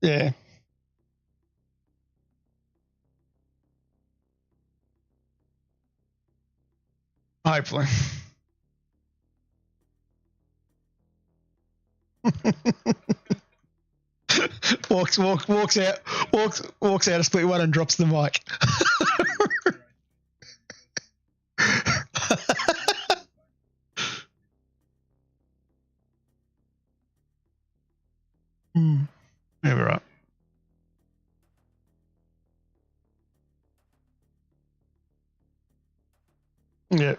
Yeah. Hopefully. walks out of split one and drops the mic. Yeah, we're right. Yeah.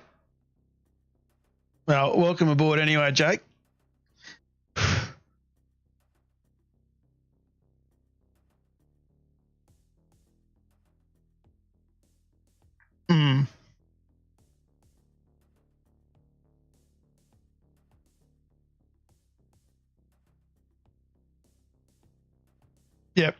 Well, welcome aboard anyway, Jake. Yep.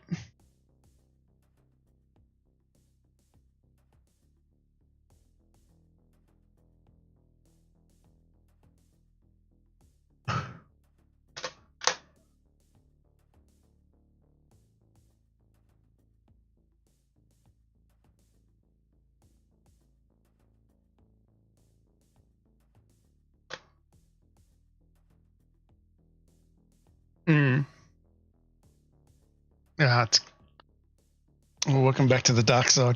Yeah, well, welcome back to the dark side.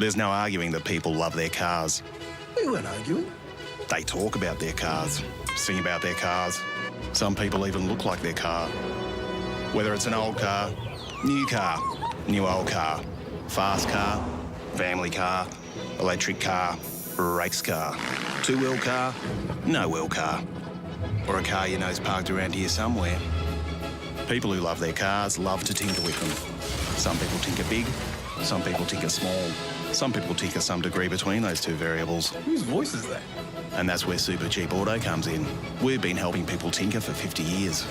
There's no arguing that people love their cars. We weren't arguing. They talk about their cars, sing about their cars. Some people even look like their car. Whether it's an old car, new old car, fast car, family car, electric car, race car, two-wheel car, no-wheel car, or a car you know's parked around here somewhere. People who love their cars love to tinker with them. Some people tinker big, some people tinker small, some people tinker some degree between those two variables. Whose voice is that? And that's where Supercheap Auto comes in. We've been helping people tinker for 50 years.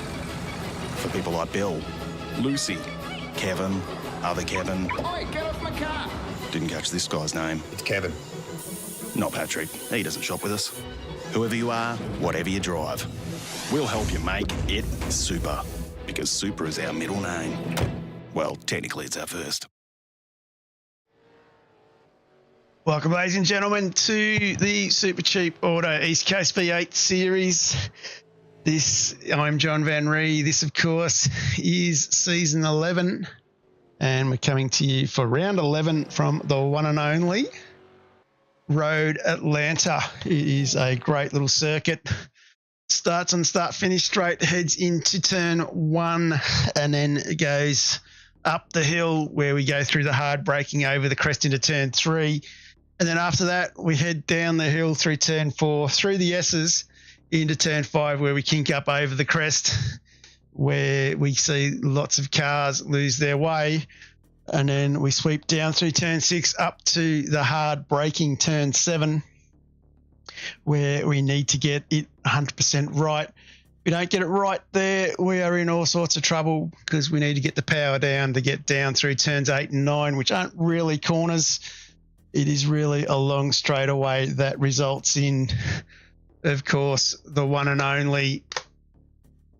For people like Bill, Lucy, Kevin, other Kevin. Oi, get off my car! Didn't catch this guy's name. It's Kevin. Not Patrick. He doesn't shop with us. Whoever you are, whatever you drive, we'll help you make it super. Because super is our middle name. Well, technically it's our first. Welcome, ladies and gentlemen, to the Supercheap Auto East Coast V8 series. I'm John Van Ree. This, of course, is season 11, and we're coming to you for round 11 from the one and only Road Atlanta. It is a great little circuit. Starts on start-finish straight, heads into turn 1, and then it goes up the hill where we go through the hard braking over the crest into turn 3. And then after that, we head down the hill through turn 4, through the S's, into turn 5, where we kink up over the crest, where we see lots of cars lose their way. And then we sweep down through turn 6 up to the hard braking turn 7, where we need to get it 100% right. If we don't get it right there, we are in all sorts of trouble, because we need to get the power down to get down through turns 8 and 9, which aren't really corners. It is really a long straightaway that results in, of course, the one and only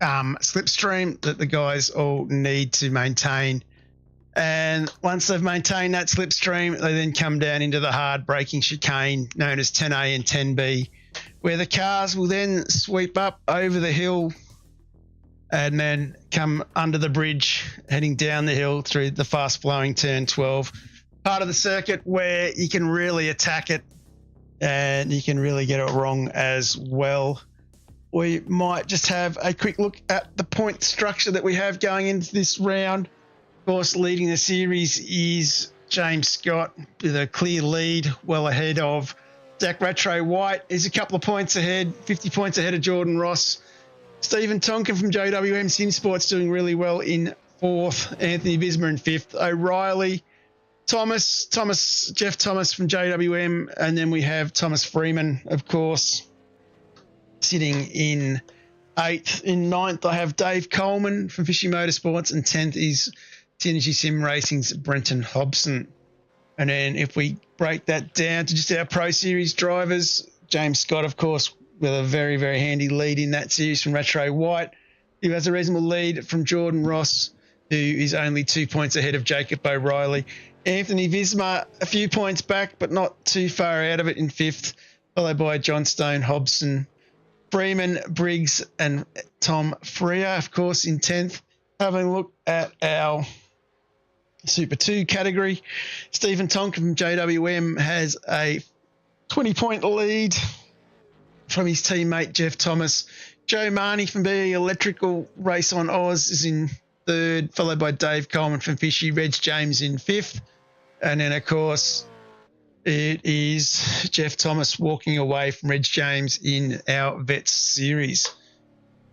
slipstream that the guys all need to maintain. And once they've maintained that slipstream, they then come down into the hard braking chicane known as 10A and 10B, where the cars will then sweep up over the hill and then come under the bridge, heading down the hill through the fast-flowing turn 12. Part of the circuit where you can really attack it and you can really get it wrong as well. We might just have a quick look at the point structure that we have going into this round. Of course, leading the series is James Scott with a clear lead, well ahead of Zach Rattray White. He's a couple of points ahead, 50 points ahead of Jordan Ross. Stephen Tonkin from JWM Sim Sports doing really well in 4th. Anthony Visma in 5th. O'Reilly, Jeff Thomas from JWM, and then we have Thomas Freeman, of course, sitting in 8th. In 9th, I have Dave Coleman from Fishy Motorsports, and 10th is Synergy Sim Racing's Brenton Hobson. And then if we break that down to just our Pro Series drivers, James Scott, of course, with a very, very handy lead in that series from Rattray White, who has a reasonable lead from Jordan Ross, who is only 2 points ahead of Jacob O'Reilly. Anthony Visma, a few points back, but not too far out of it in 5th, followed by John Stone, Hobson, Freeman, Briggs, and Tom Freer, of course, in 10th. Having a look at our Super 2 category, Stephen Tonkin from JWM has a 20-point lead from his teammate Jeff Thomas. Joe Marnie from BE Electrical Race on Oz is in 3rd, followed by Dave Coleman from Fishy, Reg James in 5th. And then, of course, it is Jeff Thomas walking away from Reg James in our Vets series.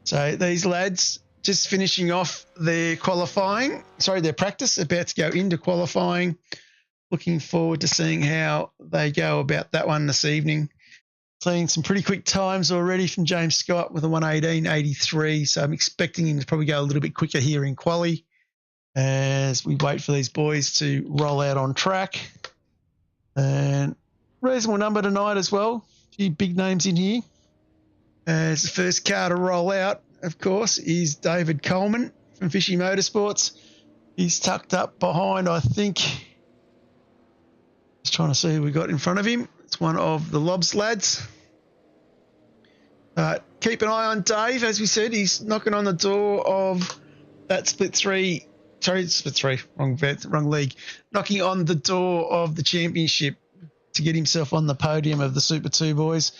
So these lads just finishing off their their practice, about to go into qualifying. Looking forward to seeing how they go about that one this evening. Seeing some pretty quick times already from James Scott with a 1:18.83. So I'm expecting him to probably go a little bit quicker here in quali as we wait for these boys to roll out on track. And reasonable number tonight as well. A few big names in here. As the first car to roll out, of course, is David Coleman from Fishy Motorsports. He's tucked up behind, I think. Just trying to see who we got in front of him. It's one of the Lobs lads. Keep an eye on Dave. As we said, he's knocking on the door of that split 3 Sorry, it's for 3. Wrong league. Knocking on the door of the championship to get himself on the podium of the Super 2 boys.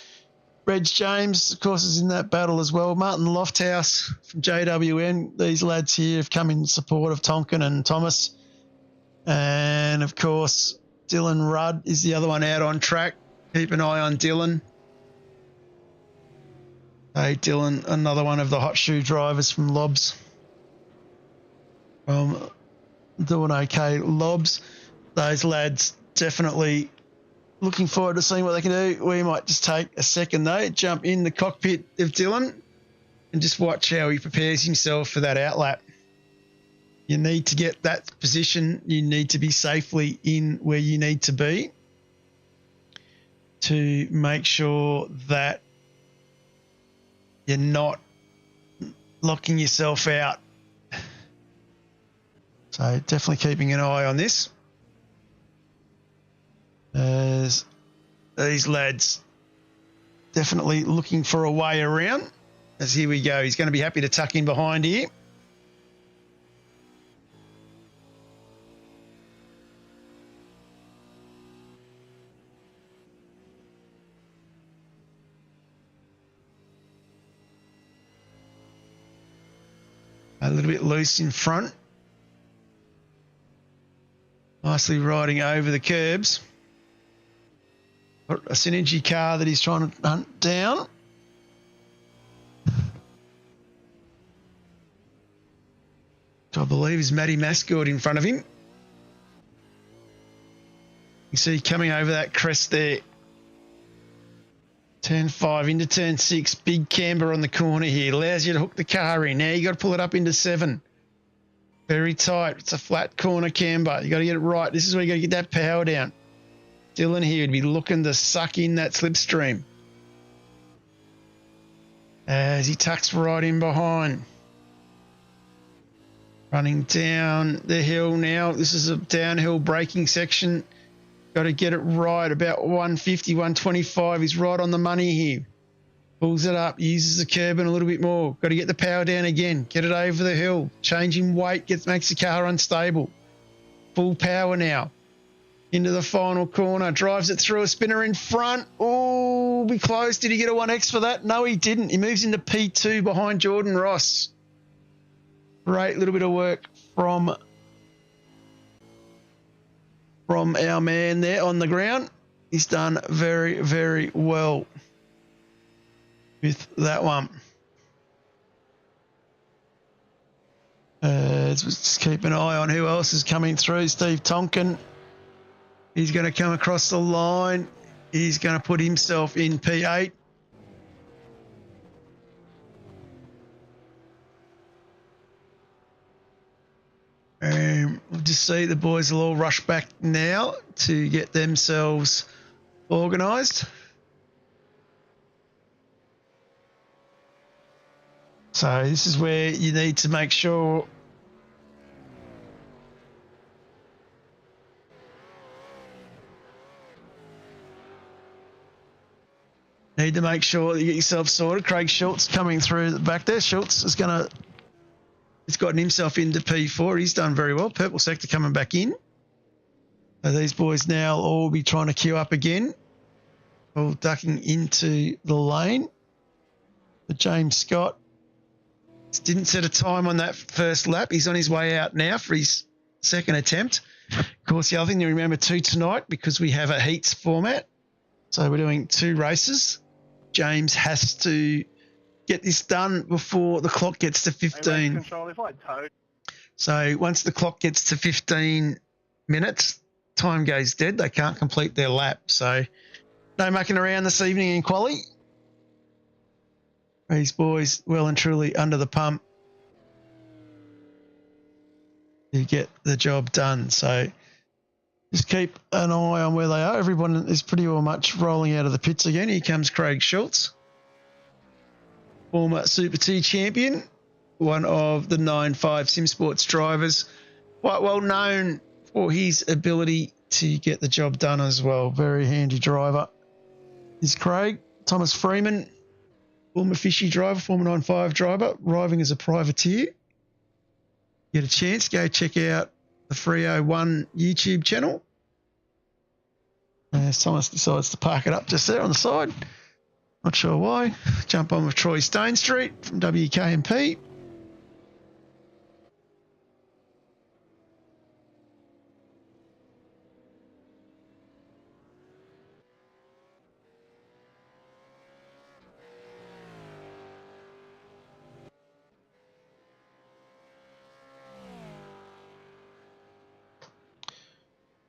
Reg James, of course, is in that battle as well. Martin Lofthouse from JWN. These lads here have come in support of Tonkin and Thomas. And, of course, Dylan Rudd is the other one out on track. Keep an eye on Dylan. Hey, Dylan, another one of the hot shoe drivers from Lobs. Doing okay, Lobs. Those lads definitely looking forward to seeing what they can do. We might just take a second, though, jump in the cockpit of Dylan and just watch how he prepares himself for that outlap. You need to get that position. You need to be safely in where you need to be to make sure that you're not locking yourself out. So definitely keeping an eye on this. As these lads definitely looking for a way around. As here we go. He's going to be happy to tuck in behind here. A little bit loose in front. Nicely riding over the curbs. Got a Synergy car that he's trying to hunt down. I believe is Matty Mascord in front of him. You see coming over that crest there. Turn 5 into turn 6. Big camber on the corner here. Allows you to hook the car in. Now you got to pull it up into 7. Very tight. It's a flat corner camber. You got to get it right. This is where you got to get that power down. Dylan here would be looking to suck in that slipstream. As he tucks right in behind. Running down the hill now. This is a downhill braking section. Got to get it right. About 150, 125. He's right on the money here. Pulls it up. Uses the curb in a little bit more. Got to get the power down again. Get it over the hill. Changing weight. Makes the car unstable. Full power now. Into the final corner. Drives it through a spinner in front. Oh, be close. Did he get a 1X for that? No, he didn't. He moves into P2 behind Jordan Ross. Great little bit of work from our man there on the ground. He's done very, very well with that one. Let's just keep an eye on who else is coming through. Steve Tonkin. He's going to come across the line. He's going to put himself in P8. We'll just see the boys will all rush back now to get themselves organised. So this is where you need to make sure that you get yourself sorted. Craig Schultz coming through the back there. Schultz is going to... He's gotten himself into P4. He's done very well. Purple sector coming back in. So these boys now all be trying to queue up again. All ducking into the lane. But James Scott didn't set a time on that first lap. He's on his way out now for his second attempt. Of course, the other thing to remember too tonight, because we have a heats format, so we're doing 2 races. James has to get this done before the clock gets to 15. So once the clock gets to 15 minutes, time goes dead. They can't complete their lap. So no mucking around this evening in quali. These boys well and truly under the pump to get the job done. So just keep an eye on where they are. Everyone is pretty well much rolling out of the pits again. Here comes Craig Schultz. Former Super T champion, one of the 9.5 Sim Sports drivers, quite well known for his ability to get the job done as well. Very handy driver is Craig. Thomas Freeman, former Fishy driver, former 9.5 driver, arriving as a privateer. get a chance, go check out the 301 YouTube channel. Thomas decides to park it up just there on the side. Not sure why. Jump on with Troy Stone Street from WK&P.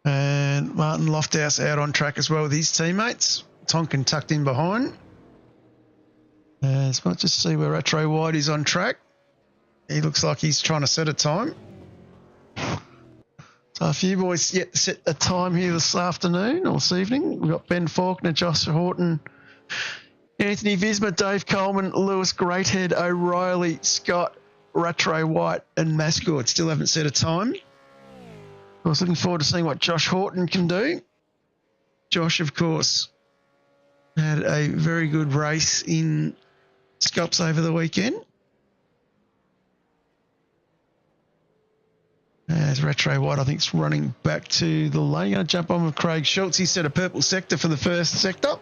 And Martin Lofthouse out on track as well with his teammates. Tonkin tucked in behind. Let's just see where Retro White is on track. He looks like he's trying to set a time. So a few boys yet to set a time here this afternoon or this evening. We've got Ben Faulkner, Josh Horton, Anthony Visma, Dave Coleman, Lewis Greathead, O'Reilly, Scott, Retro White and Mascot still haven't set a time. I was looking forward to seeing what Josh Horton can do. Josh, of course, had a very good race in Scops over the weekend. As Retro White, I think, is running back to the lane. Going to jump on with Craig Schultz. He set a purple sector for the first sector.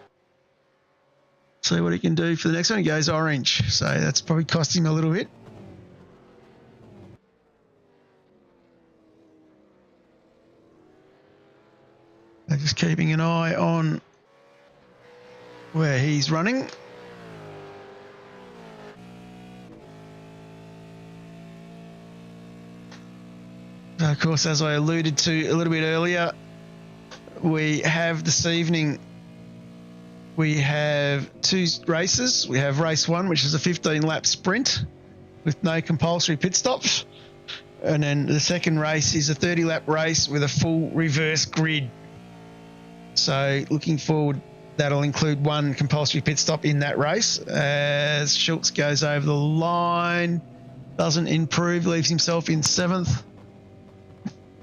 See what he can do for the next one. He goes orange, so that's probably cost him a little bit. Just keeping an eye on where he's running. Of course, as I alluded to a little bit earlier, we have this evening, we have two races. We have race one, which is a 15-lap sprint with no compulsory pit stops. And then the second race is a 30-lap race with a full reverse grid. So looking forward, that'll include one compulsory pit stop in that race. As Schultz goes over the line, doesn't improve, leaves himself in 7th.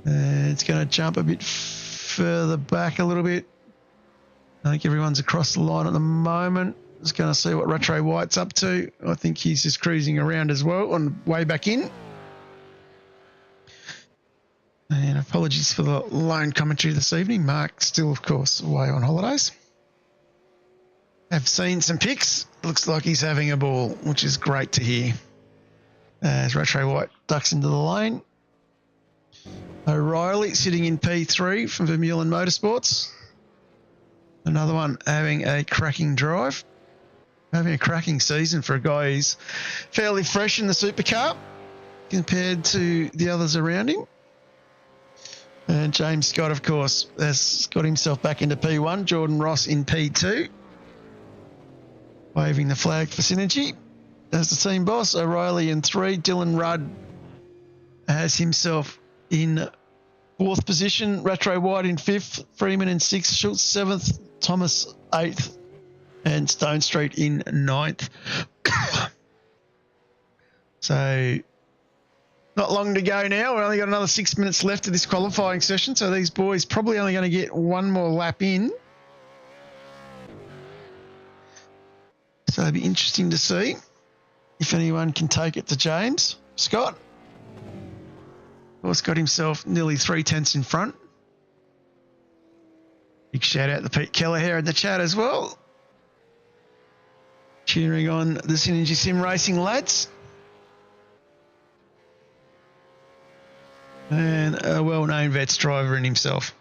It's going to jump a bit further back a little bit. I think everyone's across the line at the moment. Just going to see what Retro White's up to. I think he's just cruising around as well on the way back in. And apologies for the lone commentary this evening. Mark still, of course, away on holidays. I've seen some pics. Looks like he's having a ball, which is great to hear. As Retro White ducks into the lane. O'Reilly sitting in P3 from Vermeulen Motorsports. Another one having a cracking drive. Having a cracking season for a guy who's fairly fresh in the supercar compared to the others around him. And James Scott, of course, has got himself back into P1. Jordan Ross in P2. Waving the flag for Synergy. As the team boss, O'Reilly in 3. Dylan Rudd has himself in 4th position. Retro White in 5th. Freeman in 6th. Schultz 7th. Thomas 8th. And Stone Street in 9th. So not long to go now. We've only got another 6 minutes left of this qualifying session. So these boys probably only going to get one more lap in. So it'll be interesting to see if anyone can take it to James Scott. Of course, got himself nearly 3/10 in front. Big shout out to Pete Kelleher in the chat as well. Cheering on the Synergy Sim Racing lads. And a well-known vets driver in himself.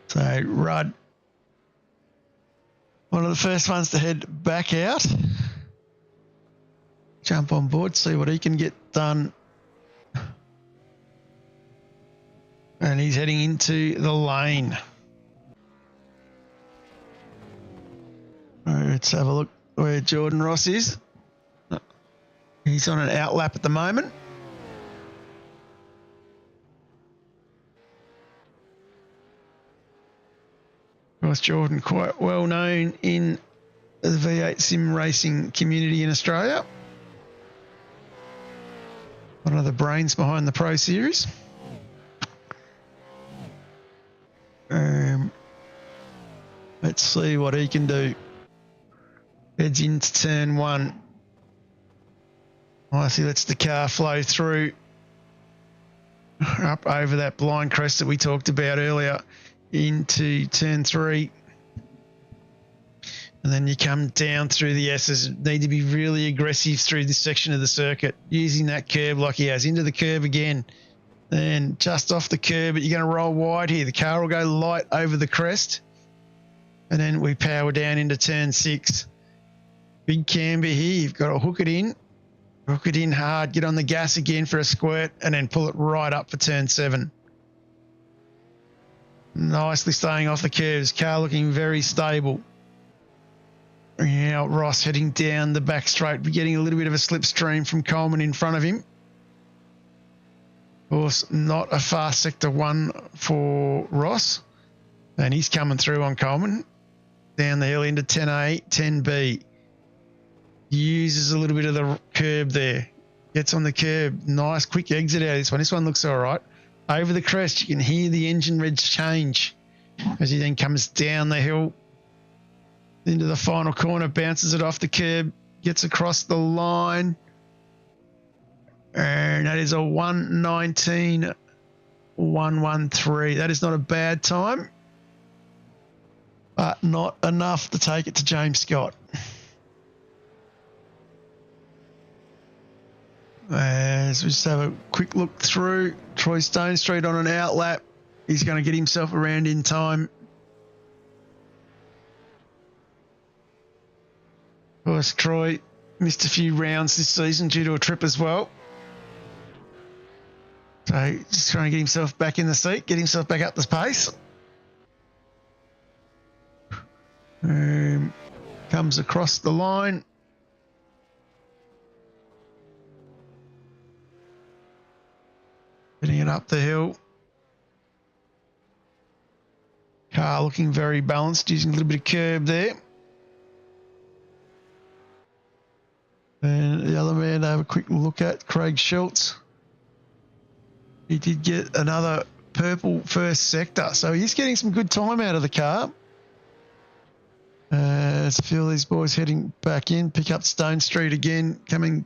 So Rudd, one of the first ones to head back out. Jump on board, see what he can get done. And he's heading into the lane. Let's have a look where Jordan Ross is. He's on an outlap at the moment. Of course, Jordan quite well known in the V8 sim racing community in Australia. One of the brains behind the Pro Series. Let's see what he can do. Heads into turn 1. Nicely lets the car flow through up over that blind crest that we talked about earlier into turn 3. And then you come down through the S's. Need to be really aggressive through this section of the circuit, using that curb like he has. Into the curb again. Then just off the curb, but you're going to roll wide here. The car will go light over the crest. And then we power down into turn 6. Big camber here. You've got to hook it in. Hook it in hard. Get on the gas again for a squirt. And then pull it right up for turn 7. Nicely staying off the curves. Car looking very stable. Now Ross heading down the back straight. We're getting a little bit of a slipstream from Coleman in front of him. Of course, not a fast sector 1 for Ross. And he's coming through on Coleman. Down the hill into 10A, 10B. Uses a little bit of the curb there. Gets on the curb. Nice quick exit out of this one. This one looks all right. Over the crest, you can hear the engine reds change as he then comes down the hill into the final corner, bounces it off the curb, gets across the line. And that is a 1:19.113. That is not a bad time, but not enough to take it to James Scott. As we just have a quick look through, Troy Stone Street on an outlap. He's going to get himself around in time. Of course, Troy missed a few rounds this season due to a trip as well. So just trying to get himself back in the seat, get himself back up the pace. Comes across the line. Getting it up the hill. Car looking very balanced, using a little bit of curb there. And the other man to have a quick look at, Craig Schultz. He did get another purple first sector, so he's getting some good time out of the car. Let's feel these boys heading back in, pick up Stone Street again, coming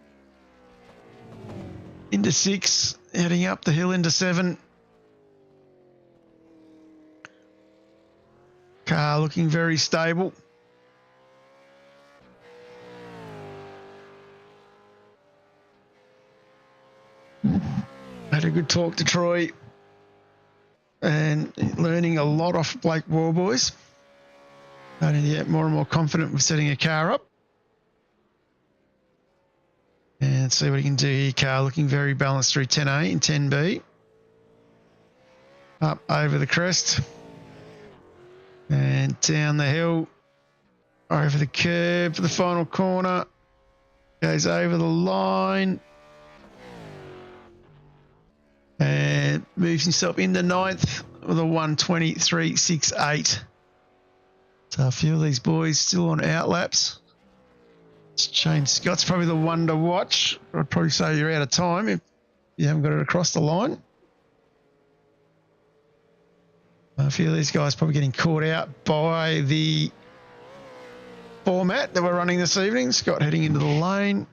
into 6, heading up the hill into 7. Car looking very stable. Had a good talk to Troy and learning a lot off Blake Warboys. Starting to get more and more confident with setting a car up. And see what he can do here. Car looking very balanced through 10A and 10B. Up over the crest. And down the hill. Over the curb for the final corner. Goes over the line. And moves himself into 9th with a 1:23.68. So a few of these boys still on outlaps. James Scott's probably the one to watch. I'd probably say you're out of time if you haven't got it across the line. A few of these guys probably getting caught out by the format that we're running this evening. Scott heading into the lane.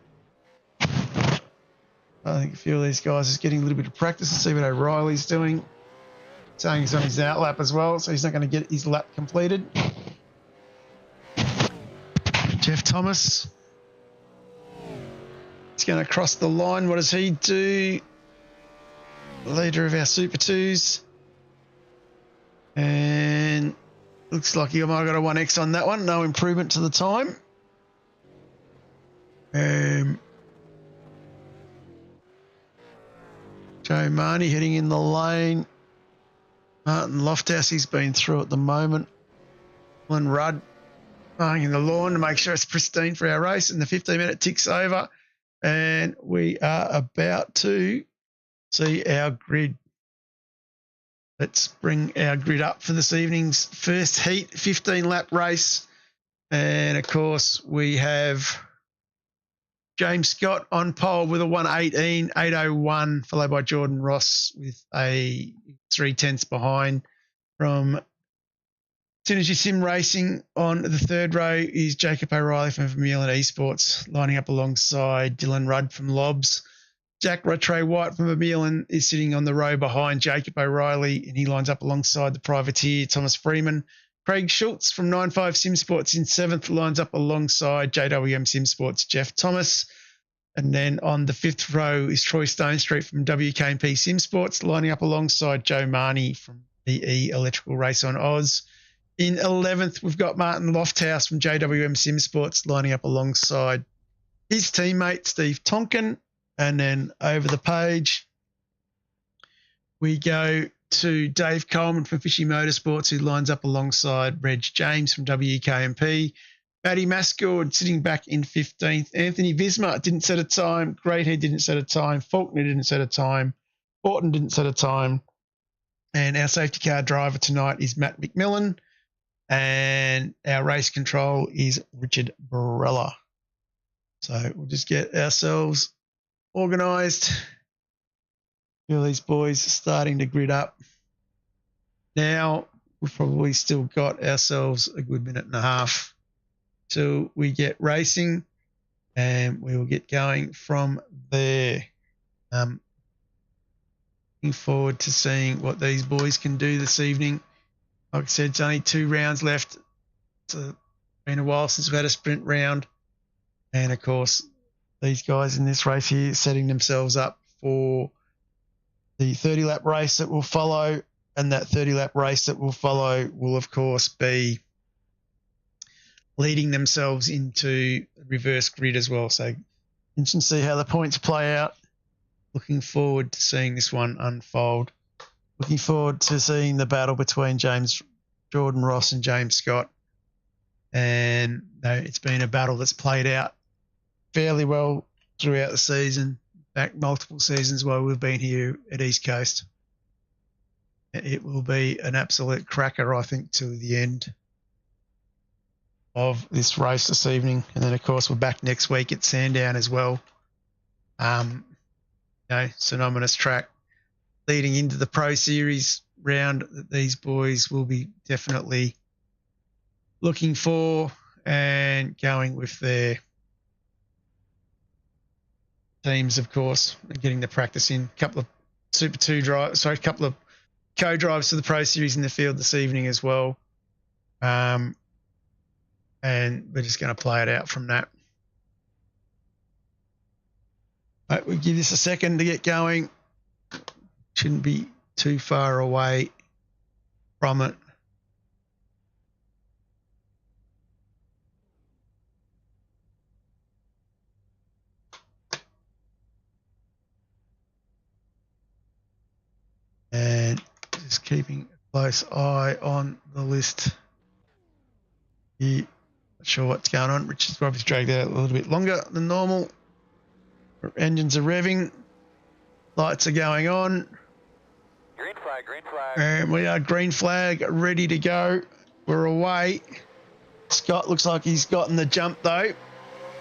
I think a few of these guys is getting a little bit of practice to see what O'Reilly's doing. Saying he's on his outlap as well, so he's not going to get his lap completed. Jeff Thomas. He's going to cross the line. What does he do? Leader of our Super 2s. And looks like he might have got a 1X on that one. No improvement to the time. Joe Marnie heading in the lane. Martin Lofthouse, he's been through at the moment. Alan Rudd mowing in the lawn to make sure it's pristine for our race. And the 15-minute ticks over. And we are about to see our grid. Let's bring our grid up for this evening's first heat, 15-lap race. And, of course, we have James Scott on pole with a 1:18.801, followed by Jordan Ross with a 0.3 behind from Synergy Sim Racing on the third row is Jacob O'Reilly from Vermeulen Esports, lining up alongside Dylan Rudd from Lobs. Jack Rattray White from Vermeulen is sitting on the row behind Jacob O'Reilly, and he lines up alongside the privateer Thomas Freeman. Craig Schultz from 95 Sim Sports in seventh lines up alongside JWM Sim Sports Jeff Thomas. And then on the fifth row is Troy Stonestreet from WK&P Sim Sports, lining up alongside Joe Marnie from EE Electrical Race on Oz. In 11th, we've got Martin Lofthouse from JWM Sim Sports lining up alongside his teammate, Steve Tonkin. And then over the page, we go to Dave Coleman from Fishy Motorsports, who lines up alongside Reg James from WK&P. Matty Mascord sitting back in 15th. Anthony Visma didn't set a time. Greathead didn't set a time. Faulkner didn't set a time. Orton didn't set a time. And our safety car driver tonight is Matt McMillan. And our race control is Richard Barella. So we'll just get ourselves organised. Feel these boys starting to grid up. Now we've probably still got ourselves a good minute and a half till we get racing, and we will get going from there. Looking forward to seeing what these boys can do this evening. Like I said, it's only 2 rounds left. It's been a while since we've had a sprint round. And, of course, these guys in this race here setting themselves up for the 30-lap race that will follow. And that 30-lap race that will follow will, of course, be leading themselves into reverse grid as well. So interesting to see how the points play out. Looking forward to seeing this one unfold. Looking forward to seeing the battle between Jordan Ross and James Scott. And it's been a battle that's played out fairly well throughout the season, back multiple seasons while we've been here at East Coast. It will be an absolute cracker, I think, to the end of this race this evening. And then, of course, we're back next week at Sandown as well. Synonymous track leading into the Pro Series round that these boys will be definitely looking for and going with their teams, of course, and getting the practice in. A couple of couple of co-drives to the Pro Series in the field this evening as well. And we're just going to play it out from that. Right, we'll give this a second to get going. Shouldn't be too far away from it. And just keeping a close eye on the list here. Not sure what's going on. Richard's probably dragged out a little bit longer than normal. Engines are revving. Lights are going on. Green flag, green flag. And we are green flag, ready to go. We're away. Scott looks like he's gotten the jump though.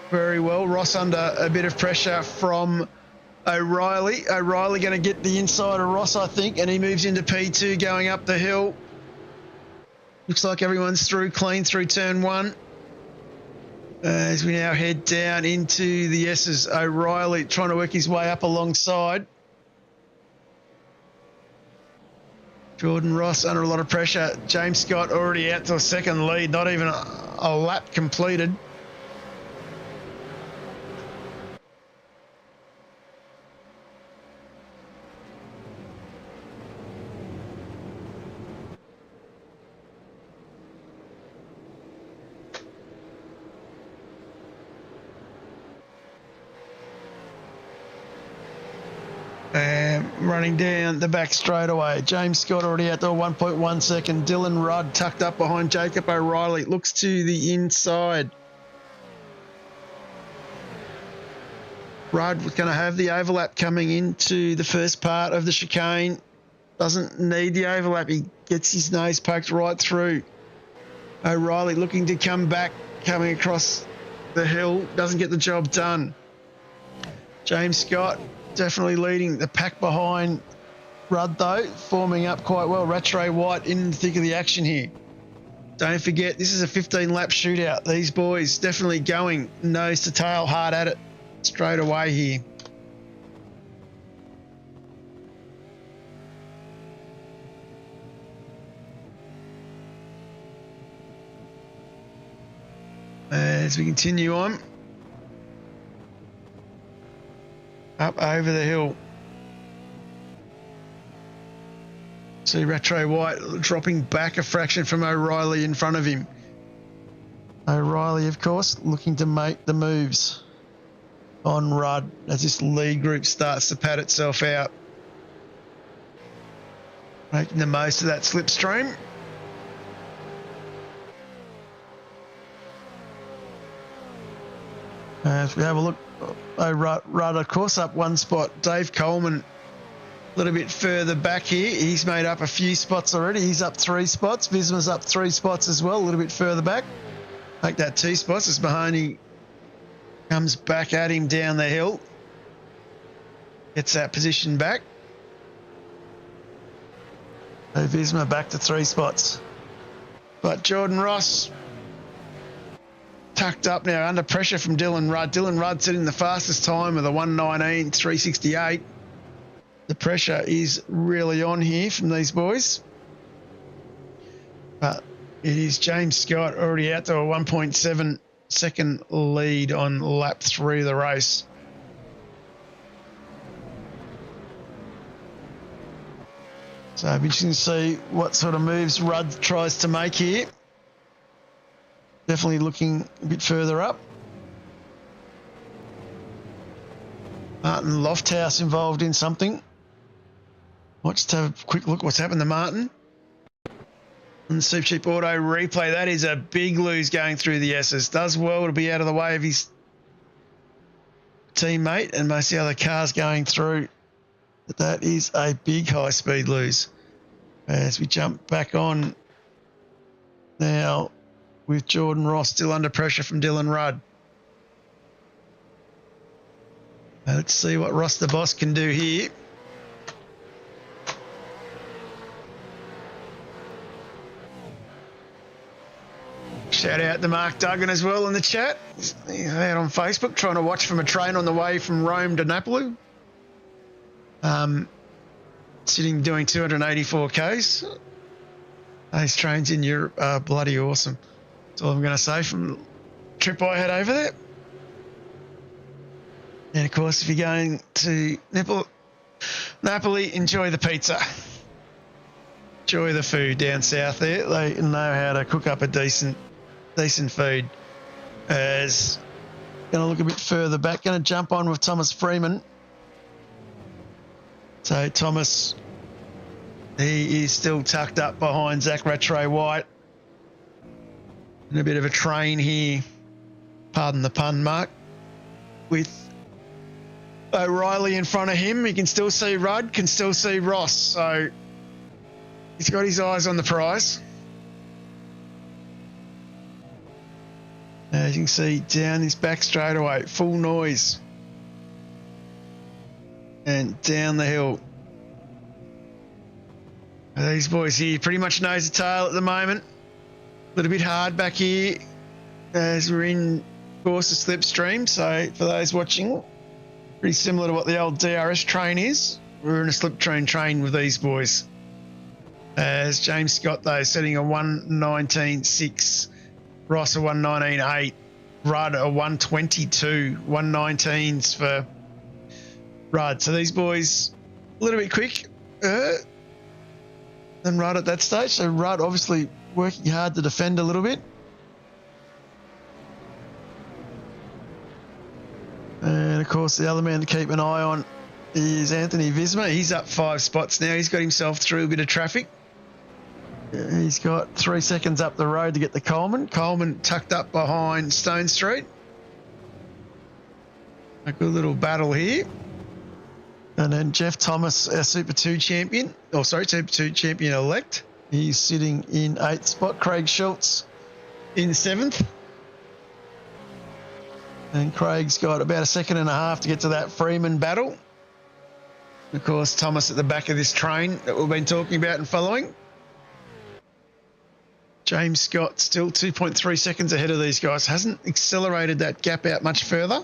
Very well. Ross under a bit of pressure from O'Reilly. O'Reilly going to get the inside of Ross, I think, and he moves into P2 going up the hill. Looks like everyone's clean through turn 1. As we now head down into the S's. O'Reilly trying to work his way up alongside. Jordan Ross under a lot of pressure. James Scott already out to a second lead, not even a lap completed. Running down the back straightaway. James Scott already out to a 1.1 second. Dylan Rudd tucked up behind Jacob O'Reilly. Looks to the inside. Rudd was going to have the overlap coming into the first part of the chicane. Doesn't need the overlap. He gets his nose poked right through. O'Reilly looking to come back, coming across the hill. Doesn't get the job done. James Scott definitely leading the pack behind Rudd, though, forming up quite well. Rattray White in the thick of the action here. Don't forget, this is a 15-lap shootout. These boys definitely going nose to tail, hard at it straight away here. As we continue on, up over the hill. See Retro White dropping back a fraction from O'Reilly in front of him. O'Reilly, of course, looking to make the moves on Rudd as this lead group starts to pad itself out. Making the most of that slipstream. As we have a look, Rudd, of course, up one spot. Dave Coleman a little bit further back here. He's made up a few spots already. He's up 3 spots. Visma's up 3 spots as well, a little bit further back. Make that 2 spots as Mahoney comes back at him down the hill. Gets that position back. So Visma back to 3 spots. But Jordan Ross tucked up now under pressure from Dylan Rudd. Dylan Rudd setting the fastest time with a 1:19.368. The pressure is really on here from these boys. But it is James Scott already out to a 1.7 second lead on lap 3 of the race. So it'll be interesting to see what sort of moves Rudd tries to make here. Definitely looking a bit further up. Martin Lofthouse involved in something. Let's have a quick look what's happened to Martin. On the Supercheap Auto replay, that is a big lose going through the S's. Does well to be out of the way of his teammate and most of the other cars going through. But that is a big high-speed lose. As we jump back on now with Jordan Ross still under pressure from Dylan Rudd. Let's see what Ross the Boss can do here. Shout out to Mark Duggan as well in the chat. He's out on Facebook trying to watch from a train on the way from Rome to Napoli. Sitting doing 284 Ks. Those trains in Europe are bloody awesome. That's all I'm going to say from the trip I had over there. And of course, if you're going to Napoli, enjoy the pizza. Enjoy the food down south there. They know how to cook up a decent food. As going to look a bit further back, going to jump on with Thomas Freeman. So Thomas, he is still tucked up behind Zach Rattray White. In a bit of a train here, pardon the pun, Mark, with O'Reilly in front of him. You can still see Rudd, can still see Ross. So he's got his eyes on the prize. As you can see, down his back straightaway, full noise. And down the hill. These boys here pretty much nose to tail at the moment. A little bit hard back here as we're in, of course, a slipstream. So for those watching, pretty similar to what the old DRS train is. We're in a slipstream train with these boys. As James Scott, though, setting a 1:19.6. Ross a 1:19.8. Rudd a 1:22. 1:19s for Rudd. So these boys a little bit quick than Rudd at that stage. So Rudd obviously working hard to defend a little bit. And of course the other man to keep an eye on is Anthony Visma. He's up 5 spots now. He's got himself through a bit of traffic. He's got 3 seconds up the road to get to Coleman. Coleman tucked up behind Stone Street. A good little battle here. And then Jeff Thomas, our Super 2 champion, Super 2 champion elect. He's sitting in 8th spot. Craig Schultz in 7th. And Craig's got about a second and a half to get to that Freeman battle. Of course, Thomas at the back of this train that we've been talking about and following. James Scott still 2.3 seconds ahead of these guys. Hasn't accelerated that gap out much further.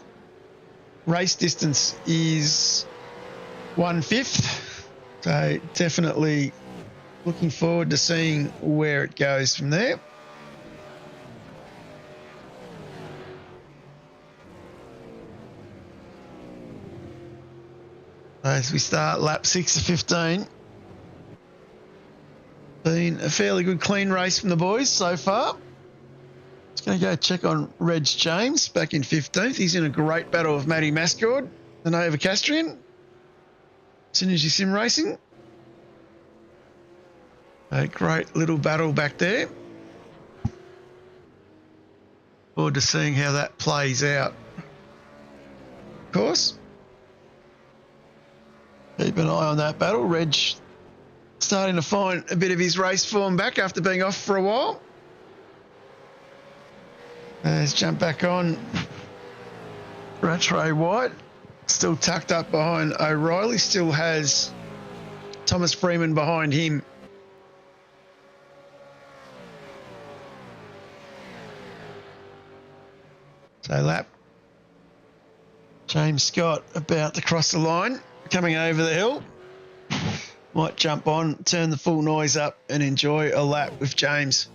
Race distance is 1/5. So definitely looking forward to seeing where it goes from there. As we start lap 6 of 15. Been a fairly good clean race from the boys so far. Just going to go check on Reg James back in 15th. He's in a great battle with Matty Mascord, the Nova Castrian. Synergy Sim Racing. A great little battle back there. Forward to seeing how that plays out. Of course. Keep an eye on that battle. Reg starting to find a bit of his race form back after being off for a while. Let's jump back on. Rattray White still tucked up behind O'Reilly. Still has Thomas Freeman behind him. So lap. James Scott about to cross the line. Coming over the hill. Might jump on, turn the full noise up and enjoy a lap with James.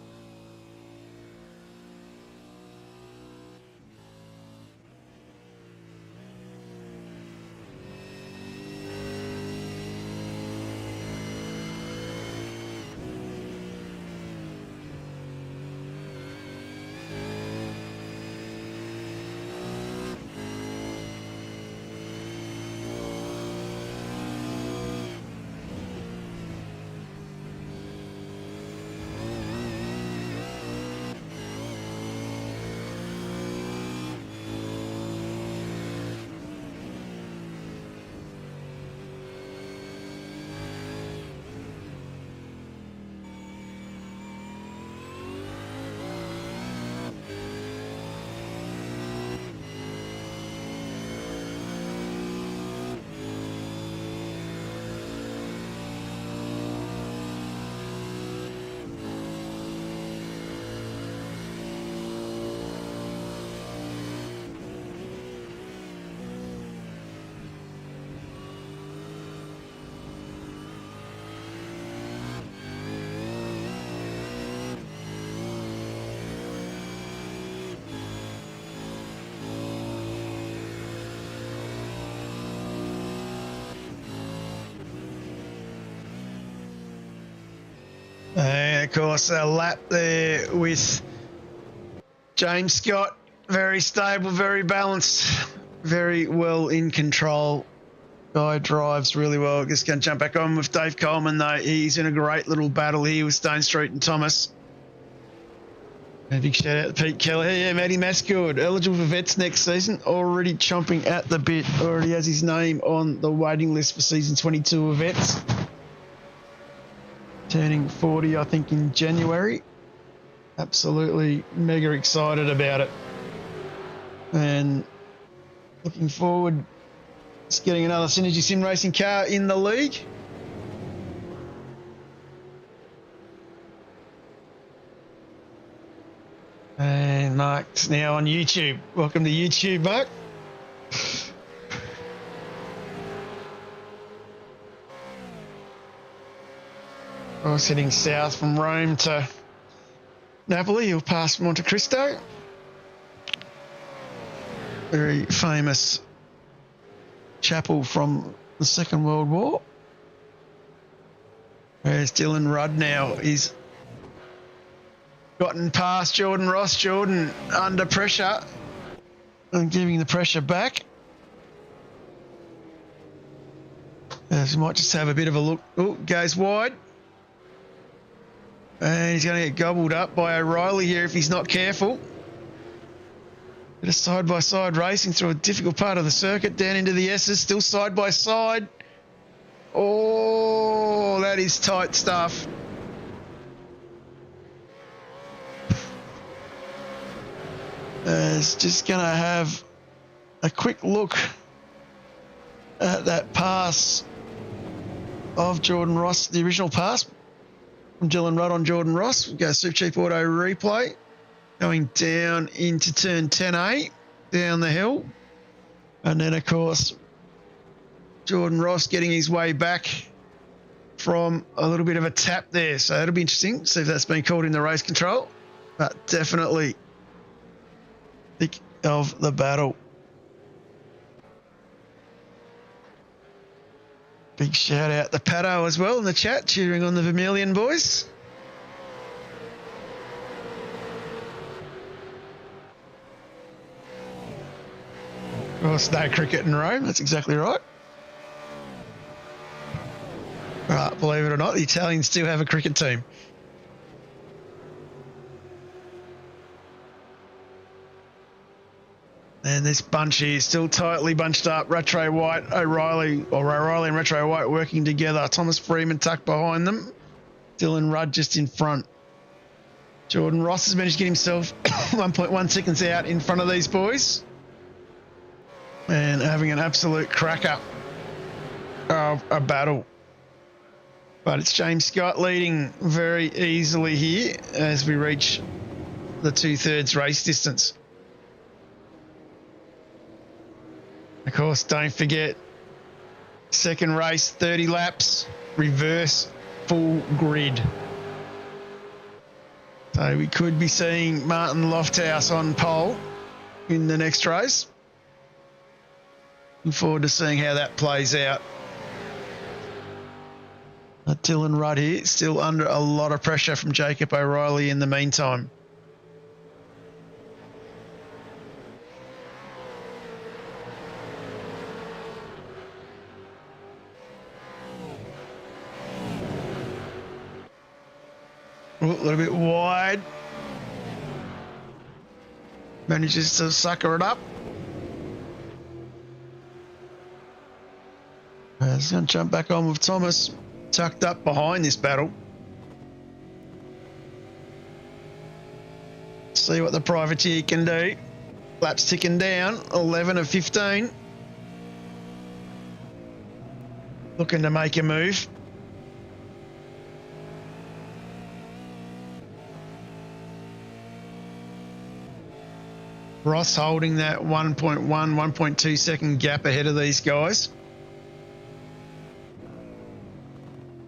And of course, a lap there with James Scott. Very stable, very balanced, very well in control. Guy drives really well. Just going to jump back on with Dave Coleman, though. He's in a great little battle here with Stone Street and Thomas. A big shout out to Pete Keller. Yeah, Matty Mascord, eligible for vets next season. Already chomping at the bit. Already has his name on the waiting list for season 22 of vets. Turning 40, I think, in January. Absolutely mega excited about it. And looking forward to getting another Synergy Sim Racing car in the league. And Mark's now on YouTube. Welcome to YouTube, Mark. I was heading south from Rome to Napoli. He'll pass Monte Cristo. Very famous chapel from the Second World War. There's Dylan Rudd now. He's gotten past Jordan Ross. Jordan under pressure and giving the pressure back. As we might just have a bit of a look. Oh, goes wide. And he's going to get gobbled up by O'Reilly here if he's not careful. Bit of side-by-side racing through a difficult part of the circuit, down into the S's, still side-by-side. Oh, that is tight stuff. It's just going to have a quick look at that pass of Jordan Ross, the original pass. from Dylan Rudd on Jordan Ross. We'll go Supercheap Auto replay. Going down into turn 10A, down the hill. And then, of course, Jordan Ross getting his way back from a little bit of a tap there. So that'll be interesting. See if that's been called in the race control. But definitely thick of the battle. Big shout out to Pato as well in the chat, cheering on the Vermilion boys. Of course, no cricket in Rome. That's exactly right. Right, believe it or not, the Italians do have a cricket team. And this bunch here is still tightly bunched up. Rattray White, O'Reilly and Rattray White working together. Thomas Freeman tucked behind them. Dylan Rudd just in front. Jordan Ross has managed to get himself 1.1 seconds out in front of these boys. And having an absolute cracker of a battle. But it's James Scott leading very easily here as we reach the 2/3 race distance. Of course, don't forget, second race, 30 laps, reverse, full grid. So we could be seeing Martin Lofthouse on pole in the next race. Looking forward to seeing how that plays out. But Dylan Rudd here, still under a lot of pressure from Jacob O'Reilly in the meantime. A little bit wide. Manages to sucker it up. He's going to jump back on with Thomas tucked up behind this battle. See what the privateer can do. Laps ticking down, 11 of 15. Looking to make a move. Ross holding that 1.1, 1.2 second gap ahead of these guys.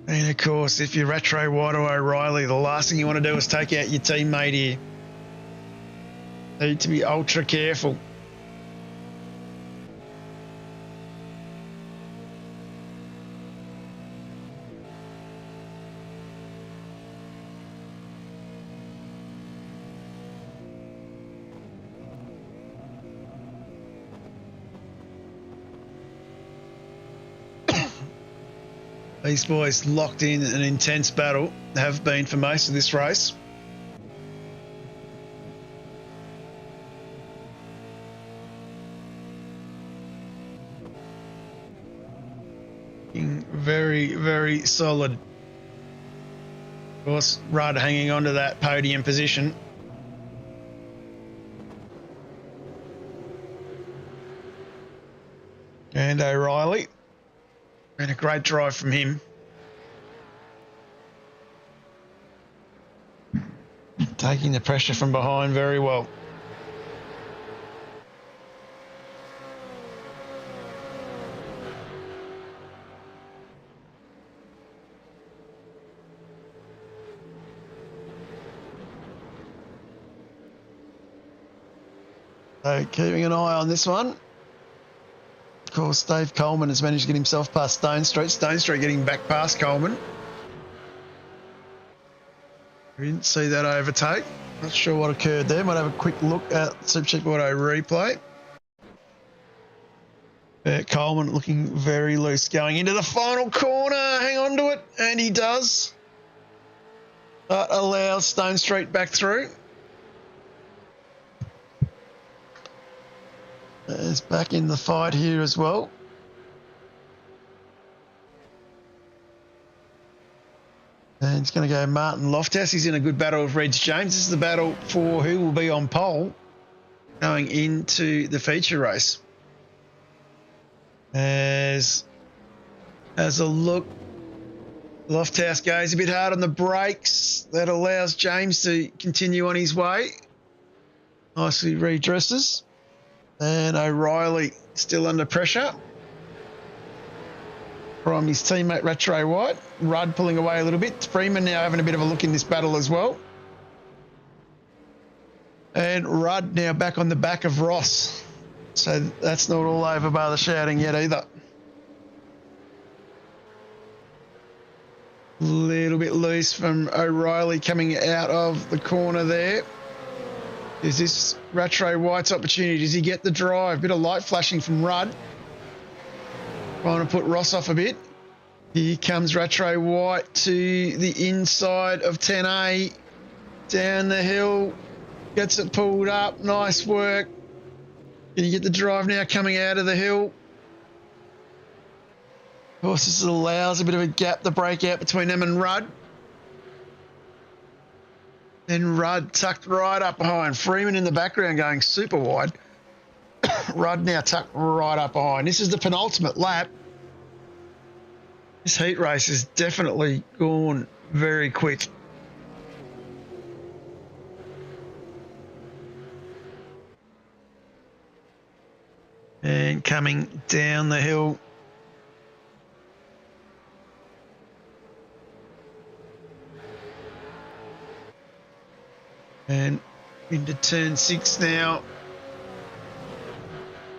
And of course, if you're Rattray White or O'Reilly, the last thing you want to do is take out your teammate here. Need to be ultra careful. These boys locked in an intense battle, have been for most of this race. Very, very solid. Of course, Rudd hanging on to that podium position. And O'Reilly. And a great drive from him. Taking the pressure from behind very well. So keeping an eye on this one. Of course, Dave Coleman has managed to get himself past Stone Street. Stone Street getting back past Coleman. We didn't see that overtake. Not sure what occurred there. Might have a quick look at Supercheap Auto replay. Coleman looking very loose going into the final corner. Hang on to it. And he does. But allows Stone Street back through. Is back in the fight here as well. And it's going to go Martin Lofthouse. He's in a good battle with Reg James. This is the battle for who will be on pole going into the feature race. As a look Lofthouse goes a bit hard on the brakes. That allows James to continue on his way. Nicely redresses. And O'Reilly still under pressure from his teammate Retro White. Rudd pulling away a little bit. Freeman now having a bit of a look in this battle as well. And Rudd now back on the back of Ross. So that's not all over by the shouting yet either. Little bit loose from O'Reilly coming out of the corner there. Is this Retro White's opportunity? Does he get the drive? Bit of light flashing from Rudd. Trying to put Ross off a bit. Here comes Retro White to the inside of 10A. Down the hill. Gets it pulled up. Nice work. Can you get the drive now coming out of the hill? Of course, this allows a bit of a gap to break out between them and Rudd. Then Rudd tucked right up behind. Freeman in the background going super wide. Rudd now tucked right up behind. This is the penultimate lap. This heat race has definitely gone very quick. And coming down the hill. And into turn 6 now.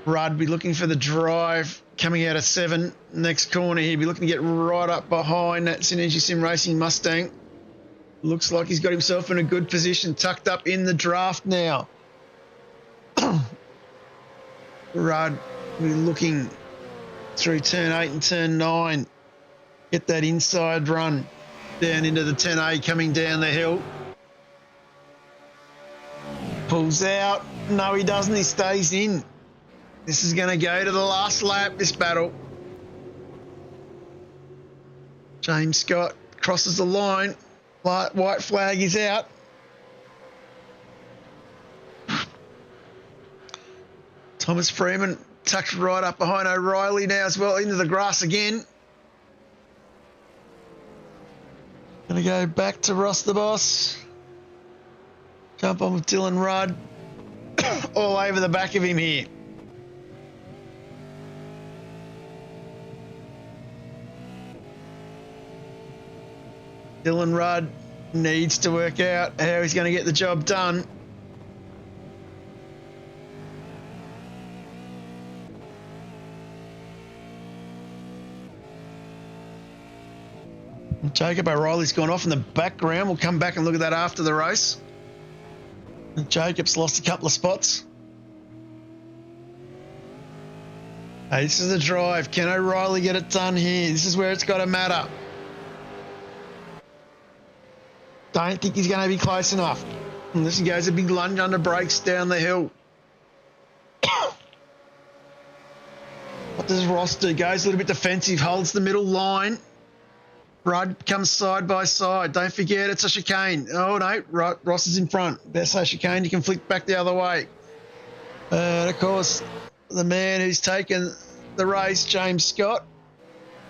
Rudd be looking for the drive coming out of 7. Next corner here, be looking to get right up behind that Synergy Sim Racing Mustang. Looks like he's got himself in a good position, tucked up in the draft now. Rudd be looking through turn 8 and turn 9. Get that inside run down into the 10A coming down the hill. Pulls out. No, he doesn't. He stays in. This is going to go to the last lap, this battle. James Scott crosses the line. White flag is out. Thomas Freeman tucked right up behind O'Reilly now as well, into the grass again. Going to go back to Ross the Boss. Jump on with Dylan Rudd. All over the back of him here. Dylan Rudd needs to work out how he's going to get the job done. Jacob O'Reilly's gone off in the background. We'll come back and look at that after the race. Jacob's lost a couple of spots. Hey, this is the drive. Can O'Reilly get it done here? This is where it's got to matter. Don't think he's going to be close enough. Unless he goes a big lunge under brakes down the hill. What does Ross do? Goes a little bit defensive, holds the middle line. Rudd comes side by side. Don't forget it's a chicane. Oh, no. Ross is in front. That's a chicane. You can flick back the other way. And, of course, the man who's taken the race, James Scott.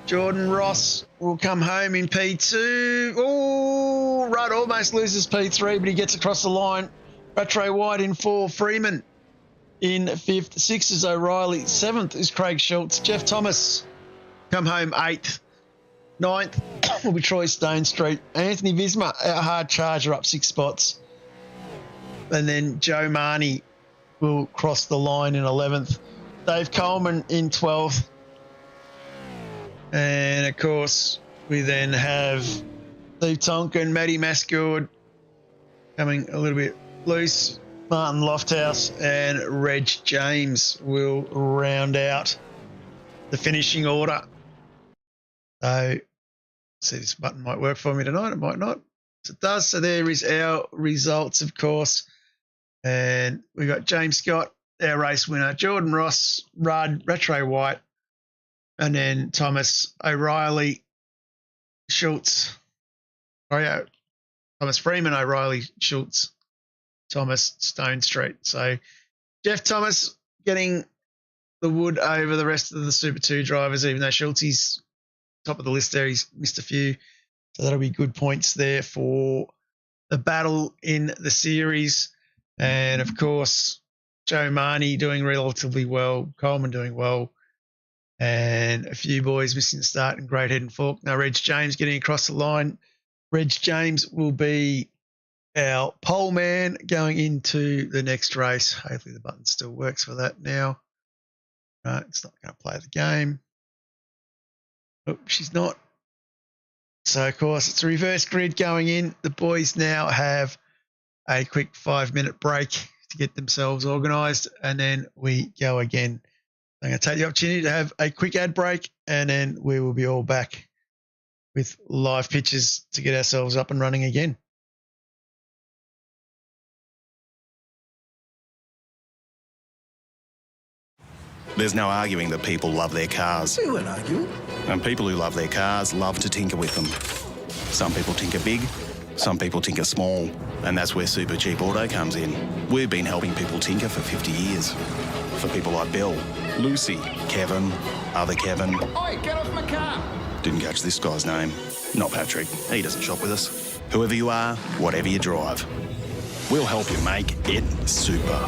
Jordan Ross will come home in P2. Oh, Rudd almost loses P3, but he gets across the line. Retro White in 4. Freeman in 5th. 6th is O'Reilly. 7th is Craig Schultz. Jeff Thomas come home 8th. 9th will be Troy Stone Street. Anthony Visma, our hard charger, up 6 spots. And then Joe Marnie will cross the line in 11th. Dave Coleman in 12th. And, of course, we then have Steve Tonkin, Matty Mascord coming a little bit loose. Martin Lofthouse and Reg James will round out the finishing order. So, see, this button might work for me tonight. It might not. So it does. So there is our results, of course. And we got James Scott, our race winner, Jordan Ross, Rudd, Retro White, and then Thomas O'Reilly, Schultz. Oh, yeah. Thomas Freeman, O'Reilly, Schultz, Thomas, Stone Street. So Jeff Thomas getting the wood over the rest of the Super 2 drivers, even though Schultz is top of the list there. He's missed a few. So that'll be good points there for the battle in the series. And of course, Joe Marnie doing relatively well, Coleman doing well, and a few boys missing the start in Great Head and Fork. Now, Reg James getting across the line. Reg James will be our pole man going into the next race. Hopefully the button still works for that now. Right, it's not going to play the game. Oh, she's not. So, of course, it's a reverse grid going in. The boys now have a quick 5-minute break to get themselves organised, and then we go again. I'm going to take the opportunity to have a quick ad break, and then we will be all back with live pictures to get ourselves up and running again. There's no arguing that people love their cars. We weren't arguing. And people who love their cars love to tinker with them. Some people tinker big, some people tinker small, and that's where Supercheap Auto comes in. We've been helping people tinker for 50 years. For people like Bill, Lucy, Kevin, other Kevin. Oi, get off my car! Didn't catch this guy's name. Not Patrick. He doesn't shop with us. Whoever you are, whatever you drive, we'll help you make it super.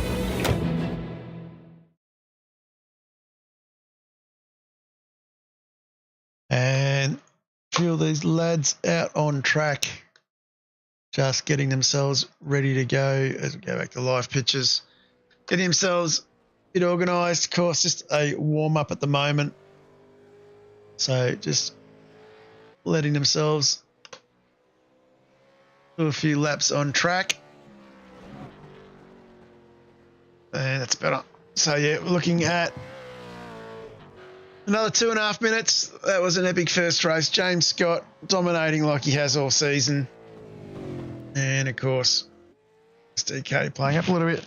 And feel these lads out on track, just getting themselves ready to go as we go back to live pictures. Getting themselves a bit organised. Of course, just a warm-up at the moment. So just letting themselves do a few laps on track. And that's better. So, yeah, we're looking at another 2.5 minutes. That was an epic first race. James Scott dominating like he has all season. And, of course, DK playing up a little bit.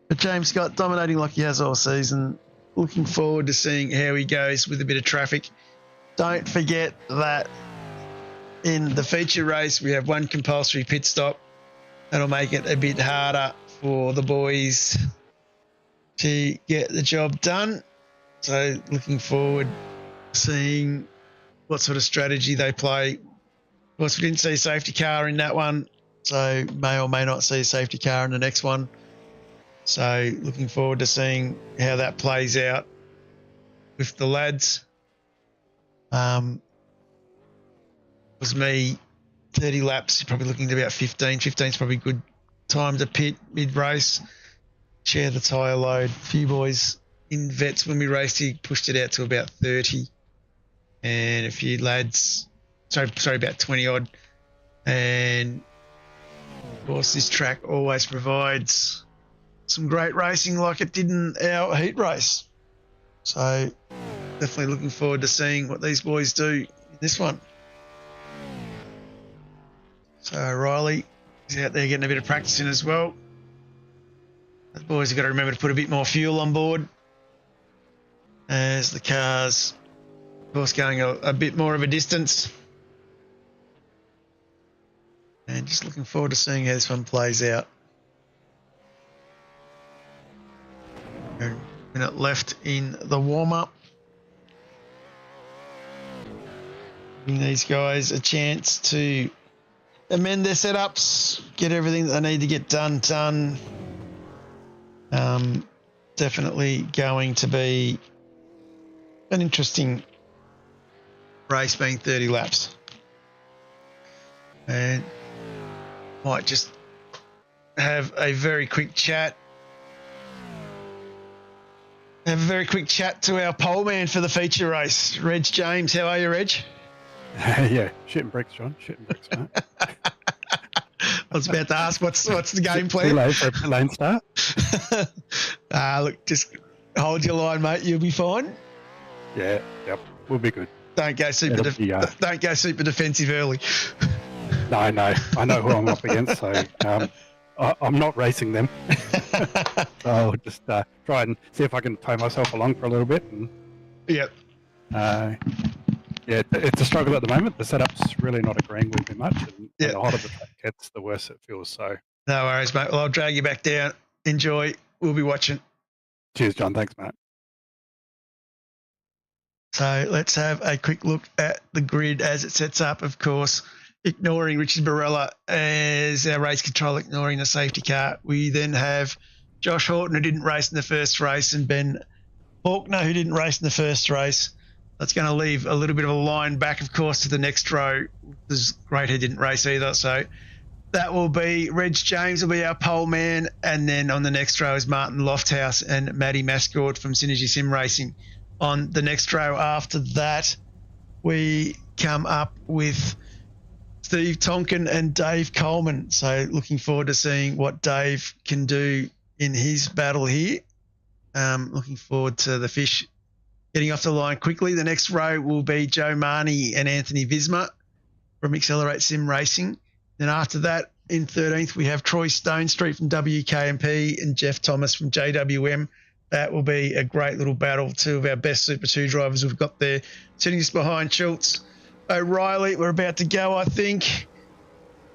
But James Scott dominating like he has all season. Looking forward to seeing how he goes with a bit of traffic. Don't forget that in the feature race, we have one compulsory pit stop. That'll make it a bit harder for the boys to get the job done. So looking forward to seeing what sort of strategy they play. Of course, we didn't see a safety car in that one, so may or may not see a safety car in the next one. So looking forward to seeing how that plays out with the lads. Was me 30 laps, you're probably looking at about 15. 15 is probably a good time to pit mid-race, share the tyre load. A few boys in vets when we raced, he pushed it out to about 30, and a few lads, sorry, about 20 odd. And of course, this track always provides some great racing like it did in our heat race. So definitely looking forward to seeing what these boys do in this one. So Riley is out there getting a bit of practice in as well. The boys have got to remember to put a bit more fuel on board as the cars, of course, going a bit more of a distance. And just looking forward to seeing how this one plays out. A minute left in the warm-up. Giving these guys a chance to amend their setups, get everything that they need to get done. Definitely going to be an interesting race, being 30 laps. And might just have a very quick chat. Have a very quick chat to our pole man for the feature race, Reg James. How are you, Reg? Yeah, shitting bricks, John. Shitting bricks, mate. I was about to ask, what's the game plan? Too late for a pit lane start. Look, just hold your line, mate. You'll be fine. Yeah, yep, we'll be good. Don't go super defensive early. No, I know who I'm up against, so I'm not racing them. So I'll just try and see if I can tow myself along for a little bit. And, yep. Yeah, it's a struggle at the moment. The setup's really not agreeing with me much, and the hotter the track gets, the worse it feels. So no worries, mate. Well, I'll drag you back down. Enjoy. We'll be watching. Cheers, John. Thanks, mate. So let's have a quick look at the grid as it sets up. Of course, ignoring Richard Barella as our race control, ignoring the safety car. We then have Josh Horton, who didn't race in the first race, and Ben Faulkner, who didn't race in the first race. That's going to leave a little bit of a line back, of course, to the next row. Because Great, who didn't race either. So that will be Reg James will be our pole man. And then on the next row is Martin Lofthouse and Matty Mascord from Synergy Sim Racing. On the next row after that, we come up with Steve Tonkin and Dave Coleman. So looking forward to seeing what Dave can do in his battle here. Looking forward to the fish getting off the line quickly. The next row will be Joe Marnie and Anthony Visma from Accelerate Sim Racing. Then after that, in 13th, we have Troy Stonestreet from WK&P and Jeff Thomas from JWM. That will be a great little battle. Two of our best Super 2 drivers we've got there. Sitting just behind Schultz. O'Reilly, we're about to go, I think.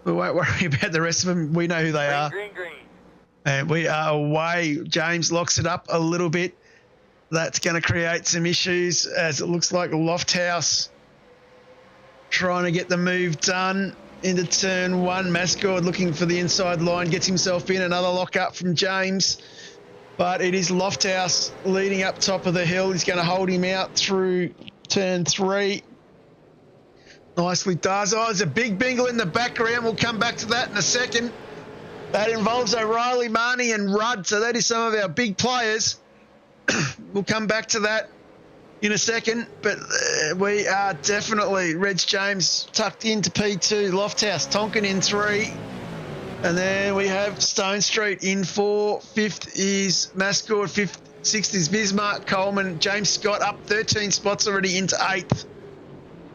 We won't worry about the rest of them. We know who they are. Green. And we are away. James locks it up a little bit. That's going to create some issues as it looks like Lofthouse trying to get the move done into turn one. Mascord looking for the inside line, gets himself in. Another lock up from James. But it is Lofthouse leading up top of the hill. He's going to hold him out through turn three. Nicely does. Oh, there's a big bingle in the background. We'll come back to that in a second. That involves O'Reilly, Marnie and Rudd. So that is some of our big players. We'll come back to that in a second. But we are definitely Reg James tucked into P2. Lofthouse, Tonkin in 3. And then we have Stone Street in 4. 5th is Mascord. 6th is Bismarck, Coleman. James Scott up 13 spots already into 8th.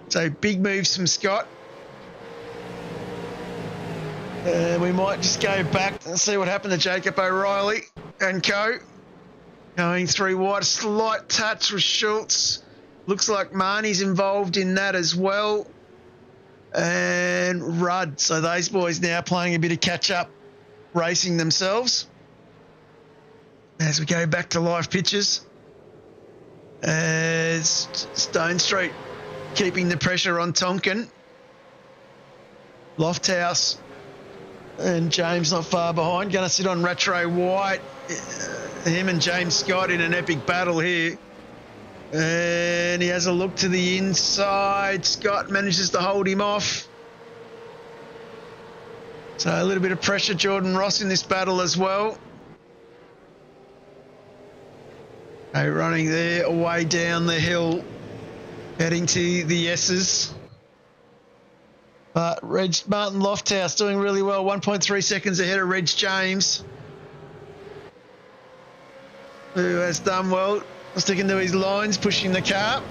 So big moves from Scott. We might just go back and see what happened to Jacob O'Reilly and co. Going through wide, a slight touch with Schultz. Looks like Marnie's involved in that as well. And Rudd. So those boys now playing a bit of catch-up racing themselves. As we go back to live pictures. As Stone Street keeping the pressure on Tonkin. Lofthouse and James not far behind. Going to sit on Rattray White. Him and James Scott in an epic battle here. And he has a look to the inside. Scott manages to hold him off. So a little bit of pressure, Jordan Ross in this battle as well. Running there, way down the hill, heading to the S's. But Martin Lofthouse doing really well, 1.3 seconds ahead of Reg James, who has done well, sticking to his lines, pushing the car.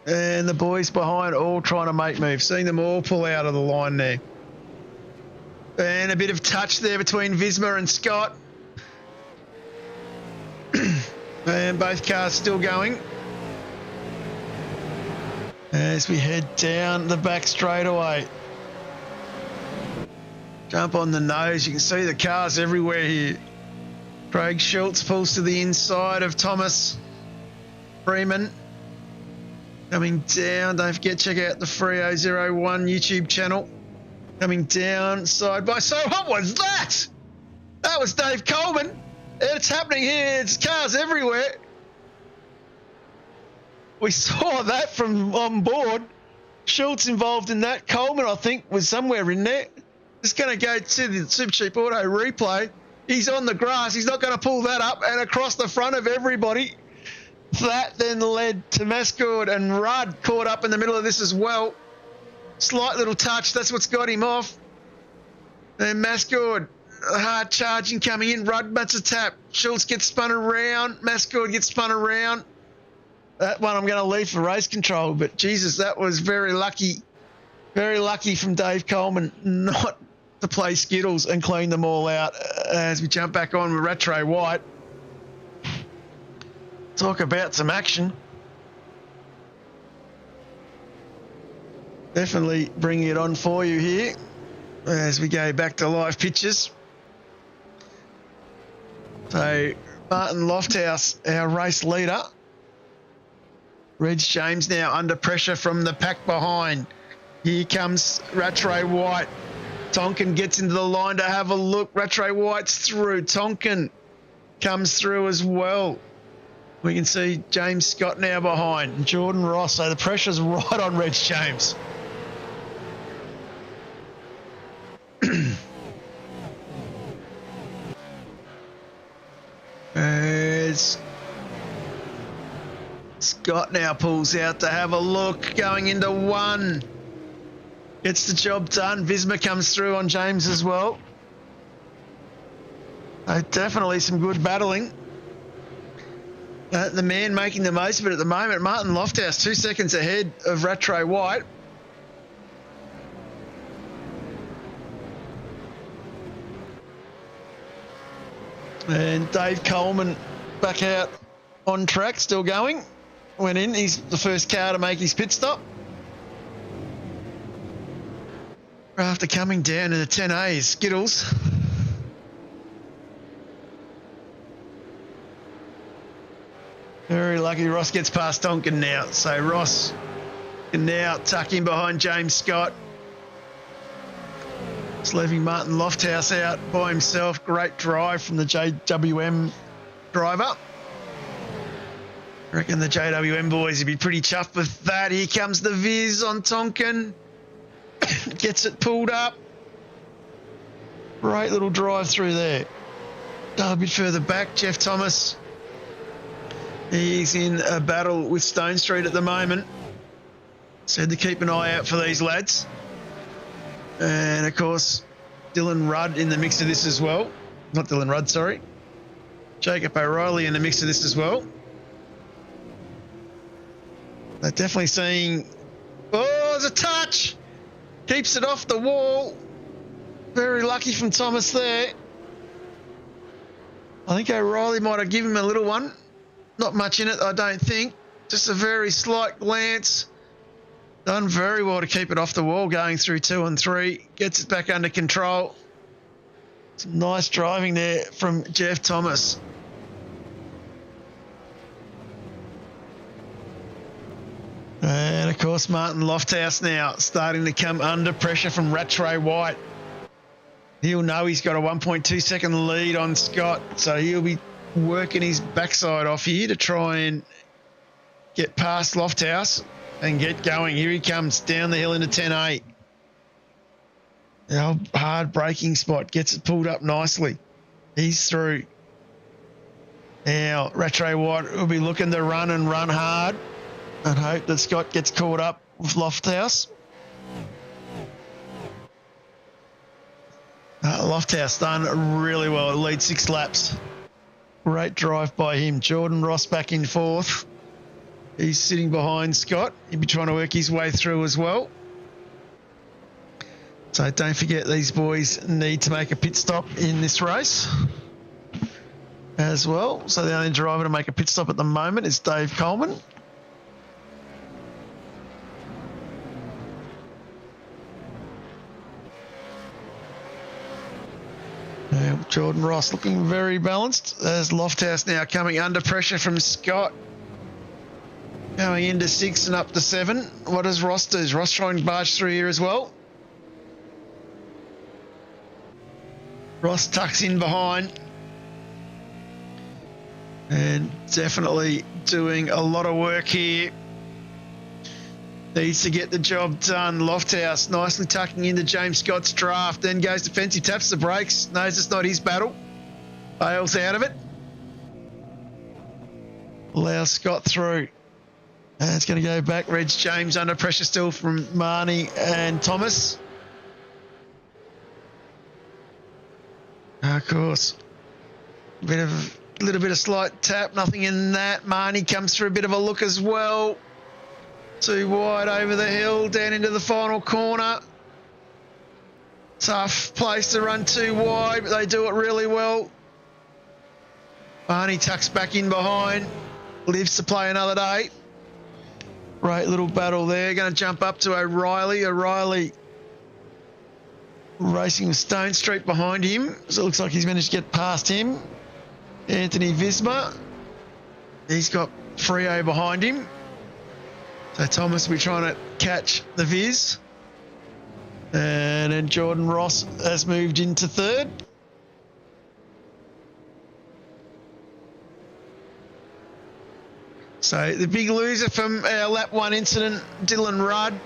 And the boys behind all trying to make moves, seeing them all pull out of the line there. And a bit of touch there between Visma and Scott. And both cars still going. As we head down the back straightaway. Jump on the nose. You can see the cars everywhere here. Craig Schultz pulls to the inside of Thomas Freeman. Coming down. Don't forget, check out the Frio 01 YouTube channel. Coming down side by side. What was that? That was Dave Coleman. It's happening here. It's cars everywhere. We saw that from on board. Schultz involved in that. Coleman, I think, was somewhere in there. Just going to go to the Supercheap Auto replay. He's on the grass. He's not going to pull that up and across the front of everybody. That then led to Mascord and Rudd caught up in the middle of this as well. Slight little touch. That's what's got him off. And Mascord, hard charging coming in. Rudd makes a tap. Schultz gets spun around. Mascord gets spun around. That one I'm going to leave for race control. But, Jesus, that was very lucky. Very lucky from Dave Coleman not to play Skittles and clean them all out as we jump back on with Rattray White. Talk about some action. Definitely bringing it on for you here as we go back to live pictures. So Martin Lofthouse, our race leader. Reg James now under pressure from the pack behind. Here comes Rattray White. Tonkin gets into the line to have a look. Rattray White's through. Tonkin comes through as well. We can see James Scott now behind. Jordan Ross. So the pressure's right on Reg James. As Scott now pulls out to have a look, going into one. Gets the job done. Visma comes through on James as well. Definitely some good battling. The man making the most of it at the moment, Martin Lofthouse, 2 seconds ahead of Rattray White. And Dave Coleman back out on track, still going. Went in, he's the first car to make his pit stop. After coming down to the 10As, Skittles. Very lucky Ross gets past Tonkin now. So Ross can now tuck in behind James Scott. It's leaving Martin Lofthouse out by himself. Great drive from the JWM driver. I reckon the JWM boys would be pretty chuffed with that. Here comes the Viz on Tonkin. Gets it pulled up. Great little drive through there. A bit further back, Jeff Thomas. He's in a battle with Stone Street at the moment. Said to keep an eye out for these lads. And, of course, Dylan Rudd in the mix of this as well. Not Dylan Rudd, sorry. Jacob O'Reilly in the mix of this as well. They're definitely seeing... Oh, there's a touch! Keeps it off the wall. Very lucky from Thomas there. I think O'Reilly might have given him a little one. Not much in it, I don't think. Just a very slight glance. Done very well to keep it off the wall going through 2 and 3. Gets it back under control. Some nice driving there from Jeff Thomas. And, of course, Martin Lofthouse now starting to come under pressure from Rattray White. He'll know he's got a 1.2 second lead on Scott, so he'll be working his backside off here to try and get past Lofthouse and get going. Here he comes down the hill into 10A. The hard braking spot gets it pulled up nicely. He's through. Now, Rattray White will be looking to run and run hard and hope that Scott gets caught up with Lofthouse. Lofthouse done really well. It leads 6 laps. Great drive by him. Jordan Ross back in 4th. He's sitting behind Scott. He'll be trying to work his way through as well. So don't forget, these boys need to make a pit stop in this race as well. So the only driver to make a pit stop at the moment is Dave Coleman. Jordan Ross looking very balanced. There's Lofthouse now coming under pressure from Scott. Going into 6 and up to 7. What does Ross do? Is Ross trying to barge through here as well? Ross tucks in behind. And definitely doing a lot of work here. Needs to get the job done. Lofthouse nicely tucking into James Scott's draft. Then goes defensive, taps the brakes. Knows it's not his battle. Bails out of it. Allows Scott through. And it's going to go back. Reg James under pressure still from Marnie and Thomas. Of course. A little bit of slight tap. Nothing in that. Marnie comes through a bit of a look as well. Too wide over the hill, down into the final corner. Tough place to run too wide, but they do it really well. Barney tucks back in behind, lives to play another day. Great little battle there. Going to jump up to O'Reilly. O'Reilly racing with Stone Street behind him. So it looks like he's managed to get past him. Anthony Visma. He's got Freo behind him. So Thomas will be trying to catch the Viz. And then Jordan Ross has moved into third. So the big loser from our lap 1 incident, Dylan Rudd,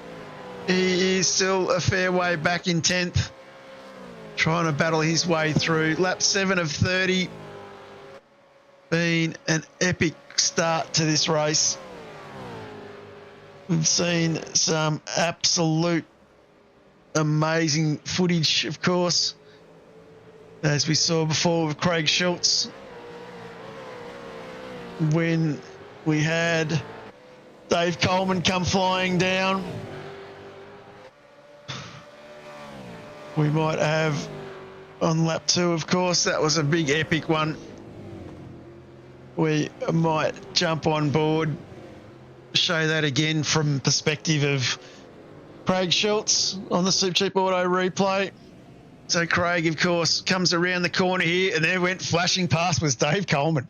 he is still a fair way back in 10th, trying to battle his way through. Lap 7 of 30, been an epic start to this race. We've seen some absolute amazing footage, of course, as we saw before with Craig Schultz, when we had Dave Coleman come flying down. We might have on lap 2, of course, that was a big epic one. We might jump on board, show that again from perspective of Craig Schultz on the Supercheap Auto replay. So Craig, of course, comes around the corner here, and there went flashing past was Dave Coleman.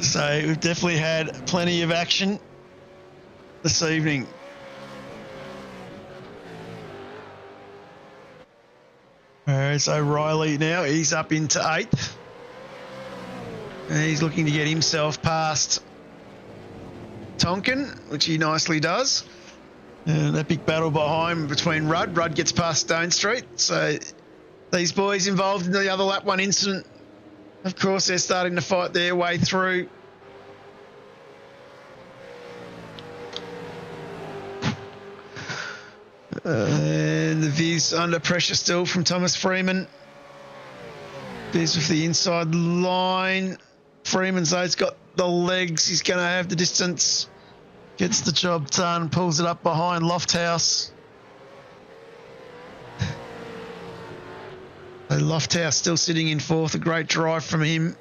So we've definitely had plenty of action this evening. All right, so Riley now, he's up into 8th. And he's looking to get himself past Tonkin, which he nicely does. And that big battle behind between Rudd. Rudd gets past Stone Street. So these boys involved in the other lap 1 incident, of course, they're starting to fight their way through. And the Viz under pressure still from Thomas Freeman. Viz with the inside line. Freeman's though, he's got the legs. He's going to have the distance. Gets the job done. Pulls it up behind Lofthouse. Lofthouse still sitting in 4th. A great drive from him.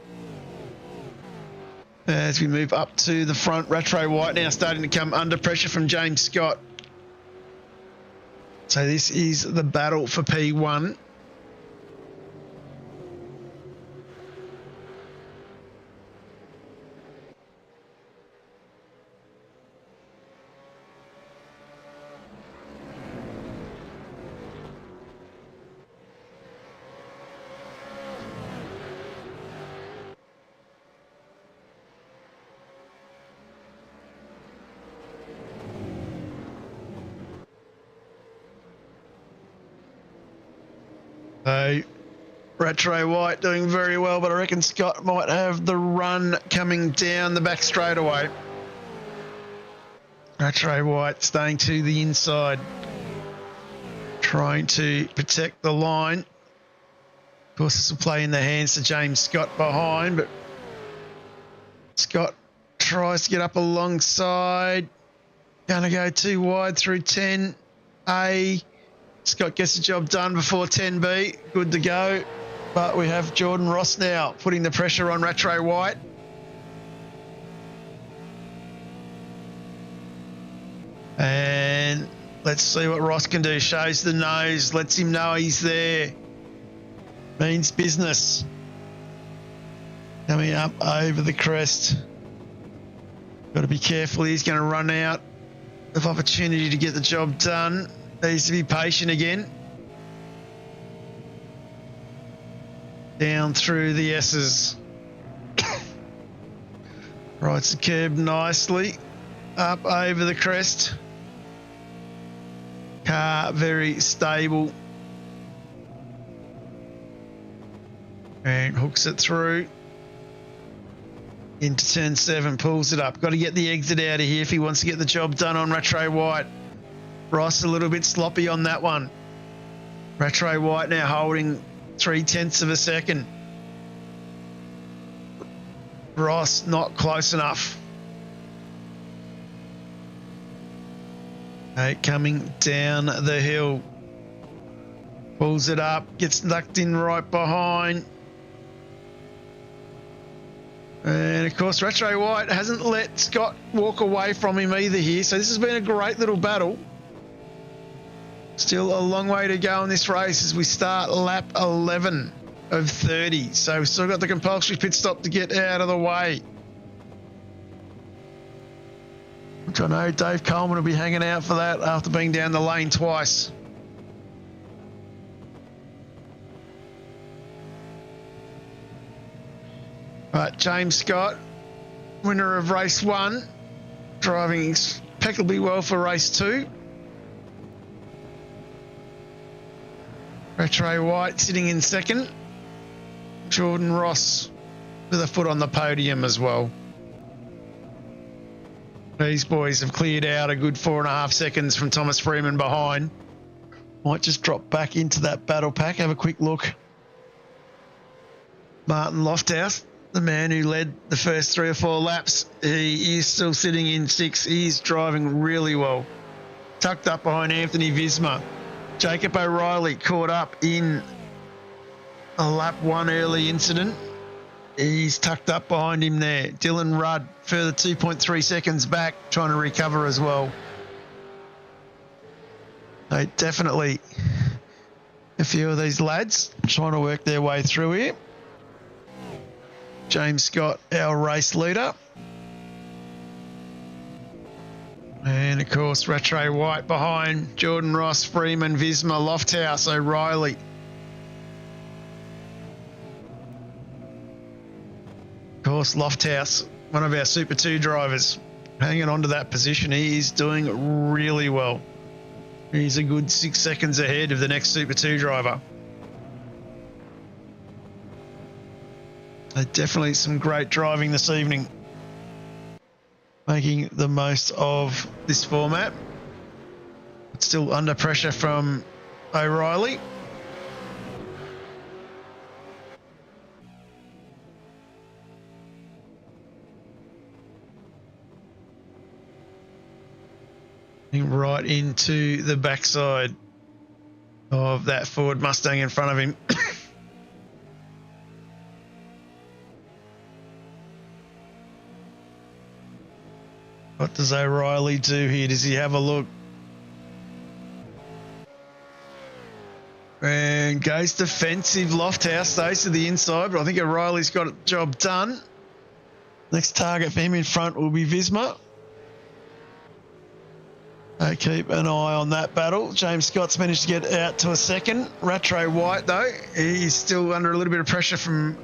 As we move up to the front, Rattray White now starting to come under pressure from James Scott. So this is the battle for P1. So Rattray White doing very well, but I reckon Scott might have the run coming down the back straightaway. Rattray White staying to the inside, trying to protect the line. Of course, this will play in the hands to James Scott behind, but Scott tries to get up alongside. Going to go too wide through 10A. Scott gets the job done before 10B. Good to go. But we have Jordan Ross now putting the pressure on Rattray White. And let's see what Ross can do. Shows the nose, lets him know he's there. Means business. Coming up over the crest. Got to be careful. He's going to run out of opportunity to get the job done. Needs to be patient again. Down through the S's. Rides the curb nicely. Up over the crest. Car very stable. And hooks it through. Into turn 7, pulls it up. Got to get the exit out of here if he wants to get the job done on Rattray White. Ross a little bit sloppy on that one. Rattray White now holding 0.3 of a second. Ross not close enough. Okay, coming down the hill. Pulls it up, gets ducked in right behind. And of course, Rattray White hasn't let Scott walk away from him either here. So this has been a great little battle. Still a long way to go in this race as we start lap 11 of 30. So we've still got the compulsory pit stop to get out of the way. which I know Dave Coleman will be hanging out for that after being down the lane twice. Right, James Scott, winner of race 1, driving impeccably well for race 2. Rattray White sitting in second. Jordan Ross with a foot on the podium as well. These boys have cleared out a good 4.5 seconds from Thomas Freeman behind. Might just drop back into that battle pack. Have a quick look. Martin Lofthouse, the man who led the first 3 or 4 laps, he is still sitting in 6th. He is driving really well. Tucked up behind Anthony Visma. Jacob O'Reilly caught up in a lap 1 early incident. He's tucked up behind him there. Dylan Rudd further 2.3 seconds back, trying to recover as well. So definitely a few of these lads trying to work their way through here. James Scott, our race leader. And of course, Rattray White behind, Jordan Ross, Freeman, Visma, Lofthouse, O'Reilly. Of course, Lofthouse, one of our Super 2 drivers, hanging on to that position. He is doing really well. He's a good 6 seconds ahead of the next Super 2 driver. So definitely some great driving this evening. Making the most of this format. It's still under pressure from O'Reilly. Right into the backside of that Ford Mustang in front of him. What does O'Reilly do here? Does he have a look? And goes defensive. Lofthouse stays to the inside, but I think O'Reilly's got a job done. Next target for him in front will be Visma. Keep an eye on that battle. James Scott's managed to get out to a second. Rattray White, though, he's still under a little bit of pressure from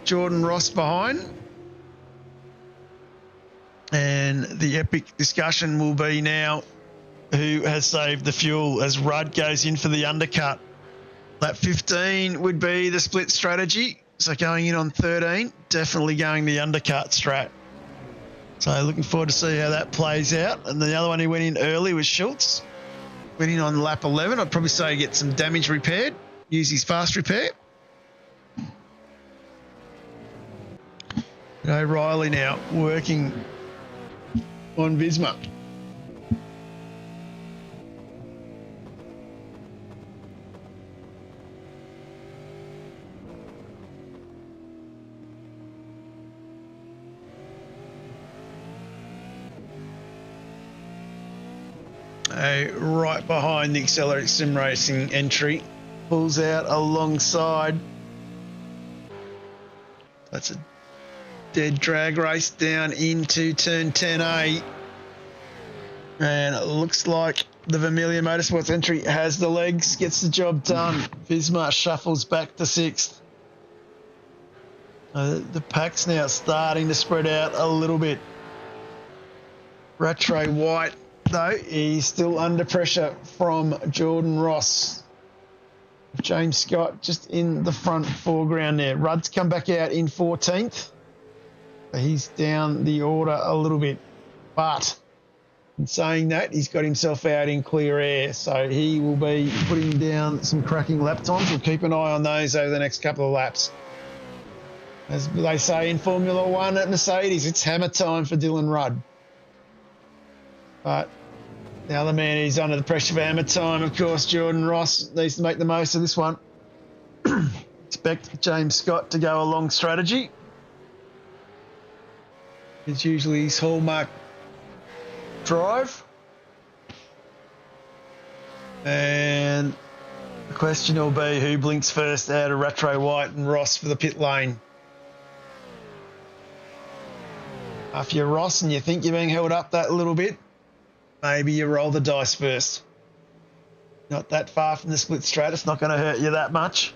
Jordan Ross behind. And the epic discussion will be now who has saved the fuel as Rudd goes in for the undercut. Lap 15 would be the split strategy. So going in on 13, definitely going the undercut strat. So looking forward to see how that plays out. And the other one who went in early was Schultz. Went in on lap 11. I'd probably say get some damage repaired. Use his fast repair. O'Reilly now working on Visma. Right behind the Accelerate Sim Racing entry, pulls out alongside. That's a dead drag race down into turn 10A. And it looks like the Vermilion Motorsports entry has the legs, gets the job done. Visma shuffles back to 6th. The pack's now starting to spread out a little bit. Rattray White, though, he's still under pressure from Jordan Ross. James Scott just in the front foreground there. Rudd's come back out in 14th. He's down the order a little bit. But in saying that, he's got himself out in clear air. So he will be putting down some cracking lap times. We'll keep an eye on those over the next couple of laps. As they say in Formula One at Mercedes, it's hammer time for Dylan Rudd. But the other man who's under the pressure for hammer time, of course, Jordan Ross, needs to make the most of this one. Expect James Scott to go a long strategy. It's usually his hallmark drive. And the question will be who blinks first out of Rattray White and Ross for the pit lane. If you're Ross and you think you're being held up that little bit, maybe you roll the dice first. Not that far from the split straight. It's not going to hurt you that much.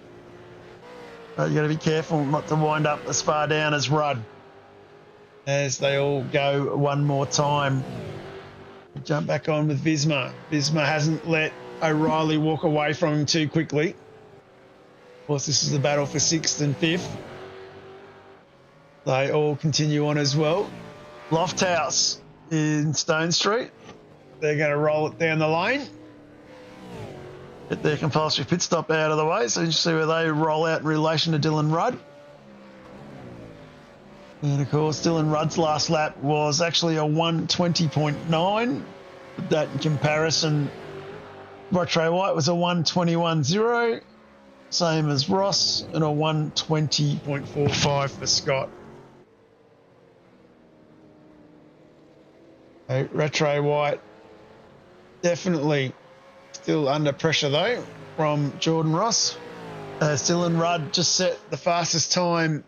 But you got to be careful not to wind up as far down as Rudd. As they all go one more time. Jump back on with Visma. Visma hasn't let O'Reilly walk away from him too quickly. Of course, this is the battle for 6th and 5th. They all continue on as well. Lofthouse in Stone Street. They're going to roll it down the lane. Get their compulsory pit stop out of the way, so you see where they roll out in relation to Dylan Rudd. And of course, Dylan Rudd's last lap was actually a 1:20.9. That in comparison, Rattray White was a 1:21.0, same as Ross, and a 1:20.45 for Scott. So Rattray White definitely still under pressure though from Jordan Ross. Dylan Rudd just set the fastest time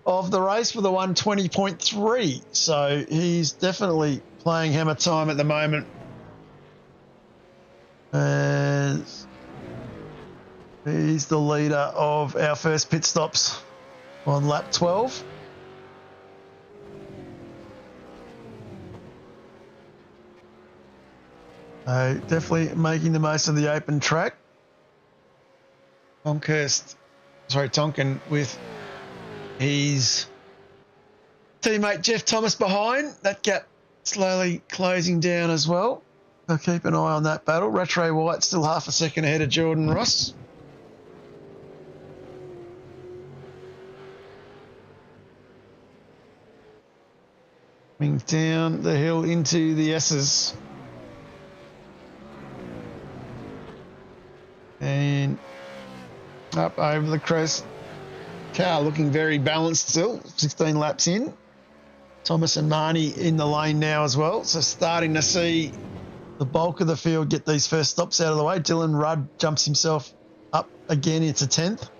of the race with a 1:20.3, so he's definitely playing hammer time at the moment. And he's the leader of our first pit stops on lap 12. Definitely making the most of the open track. Tonkin with his teammate Jeff Thomas behind. That gap slowly closing down as well. I'll keep an eye on that battle. Rattray White still half a second ahead of Jordan Ross. Coming down the hill into the S's. And up over the crest. Car looking very balanced still, 16 laps in. Thomas and Marnie in the lane now as well. So starting to see the bulk of the field get these first stops out of the way. Dylan Rudd jumps himself up again into 10th.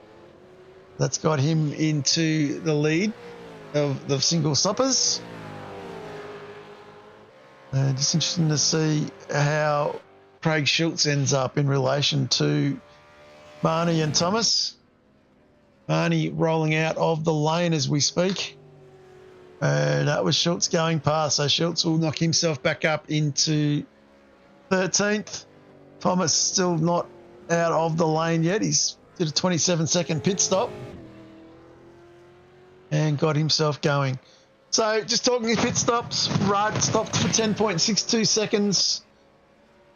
That's got him into the lead of the single stoppers. Just interesting to see how Craig Schultz ends up in relation to Marnie and Thomas. Marnie rolling out of the lane as we speak. That was Schultz going past, so Schultz will knock himself back up into 13th. Thomas still not out of the lane yet. He's did a 27-second pit stop and got himself going. So just talking pit stops, Rudd stopped for 10.62 seconds.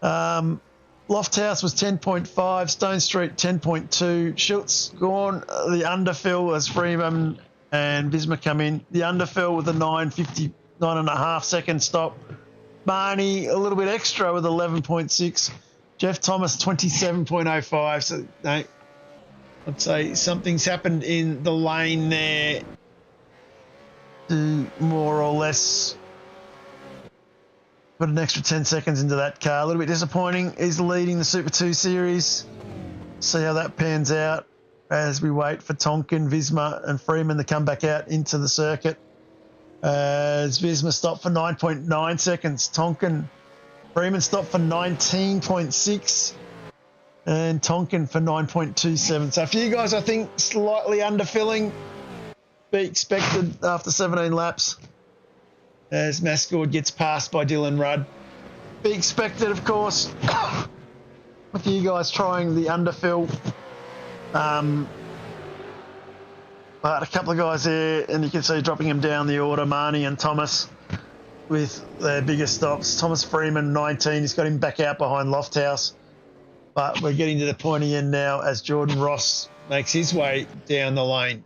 Lofthouse was 10.5, Stone Street 10.2, Schultz gone, the underfill as Freeman and Visma come in. The underfill with a 9.59.5 second stop. Barney a little bit extra with 11.6. Jeff Thomas 27.05. So no, I'd say something's happened in the lane there to more or less put an extra 10 seconds into that car. A little bit disappointing. He's leading the Super 2 Series. See how that pans out as we wait for Tonkin, Visma and Freeman to come back out into the circuit. As Visma stopped for 9.9 seconds. Tonkin, Freeman stopped for 19.6 and Tonkin for 9.27. So a few guys, I think, slightly underfilling. Be expected after 17 laps. As Mascord gets passed by Dylan Rudd. Be expected, of course. A few guys trying the underfill. But a couple of guys there, and you can see dropping them down the order, Marnie and Thomas with their biggest stops. Thomas Freeman, 19. He's got him back out behind Lofthouse. But we're getting to the pointy end now as Jordan Ross makes his way down the lane.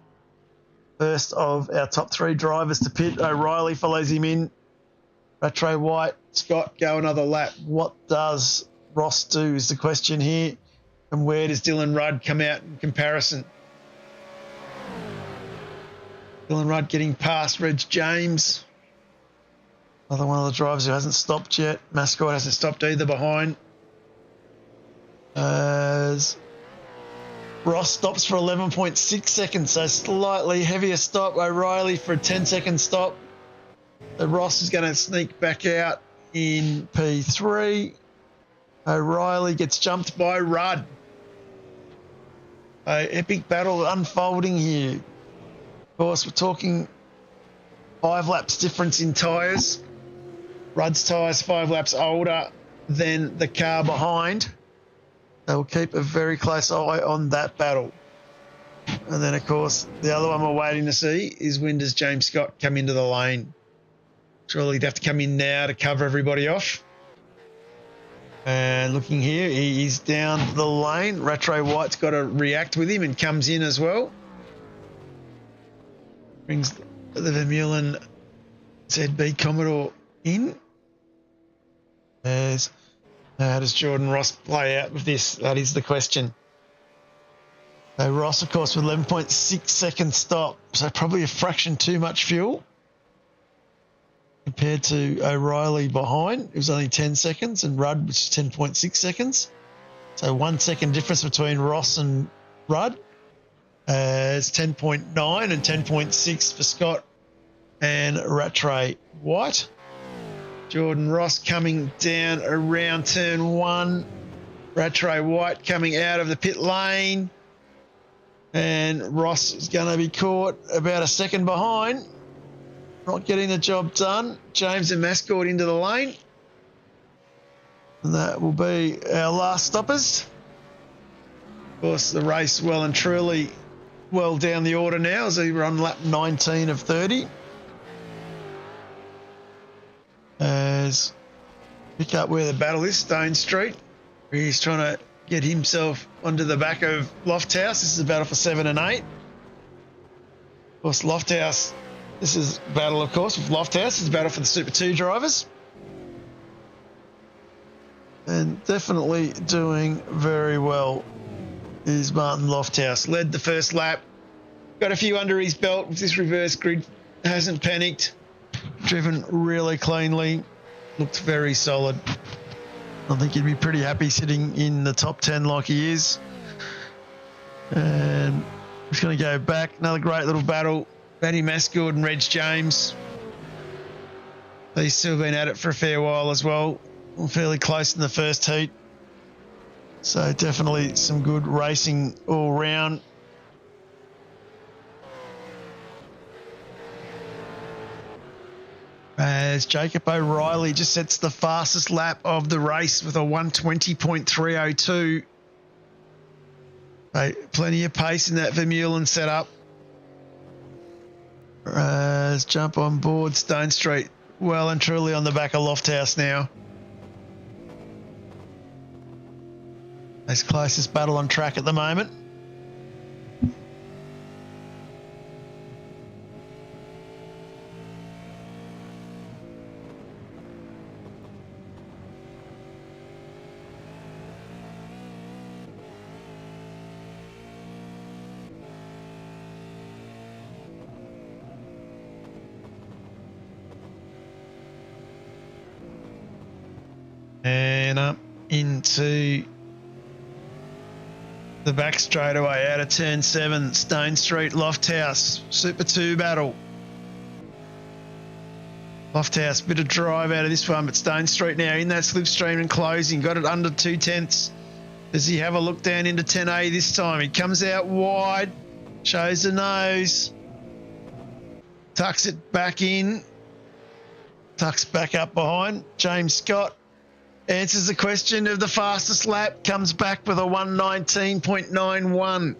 First of our top three drivers to pit. O'Reilly follows him in. Rattray White, Scott go another lap. What does Ross do is the question here. And where does Dylan Rudd come out in comparison? Dylan Rudd getting past Reg James. Another one of the drivers who hasn't stopped yet. Mascot hasn't stopped either behind. As Ross stops for 11.6 seconds, so slightly heavier stop. O'Reilly for a 10-second stop. Ross is going to sneak back out in P3. O'Reilly gets jumped by Rudd. An epic battle unfolding here. Of course, we're talking 5 laps difference in tyres. Rudd's tyres 5 laps older than the car behind. They'll keep a very close eye on that battle. And then, of course, the other one we're waiting to see is when does James Scott come into the lane. Surely he'd have to come in now to cover everybody off. And looking here, he is down the lane. Rattray White's got to react with him and comes in as well. Brings the Vermeulen ZB Commodore in. How does Jordan Ross play out with this? That is the question. So Ross, of course, with 11.6 second stop, so probably a fraction too much fuel compared to O'Reilly behind. It was only 10 seconds, and Rudd, which is 10.6 seconds. So 1 second difference between Ross and Rudd. It's 10.9 and 10.6 for Scott and Rattray White. Jordan Ross coming down around turn 1. Rattray White coming out of the pit lane. And Ross is going to be caught about a second behind. Not getting the job done. James and Mascot into the lane. And that will be our last stoppers. Of course, the race well and truly well down the order now as we're on lap 19 of 30. As pick up where the battle is, Stone Street. He's trying to get himself onto the back of Lofthouse. This is a battle for 7 and 8. Of course, Lofthouse, this is battle, of course, with Lofthouse. It's a battle for the Super 2 drivers. And definitely doing very well is Martin Lofthouse. Led the first lap. Got a few under his belt with this reverse grid. Hasn't panicked. Driven really cleanly. Looked very solid. I think he'd be pretty happy sitting in the top 10 like he is. And he's going to go back. Another great little battle. Matty Mascord and Reg James. They've still been at it for a fair while as well. Fairly close in the first heat. So definitely some good racing all round. As Jacob O'Reilly just sets the fastest lap of the race with a 120.302. Plenty of pace in that Vermeulen setup. As jump on board Stone Street, well and truly on the back of Lofthouse now. As closest battle on track at the moment. And up into the back straightaway out of turn 7, Stone Street, Lofthouse, Super 2 battle. Lofthouse, bit of drive out of this one, but Stone Street now in that slipstream and closing. Got it under 2 tenths. Does he have a look down into 10A this time? He comes out wide, shows the nose, tucks it back in, tucks back up behind. James Scott answers the question of the fastest lap, comes back with a 119.91.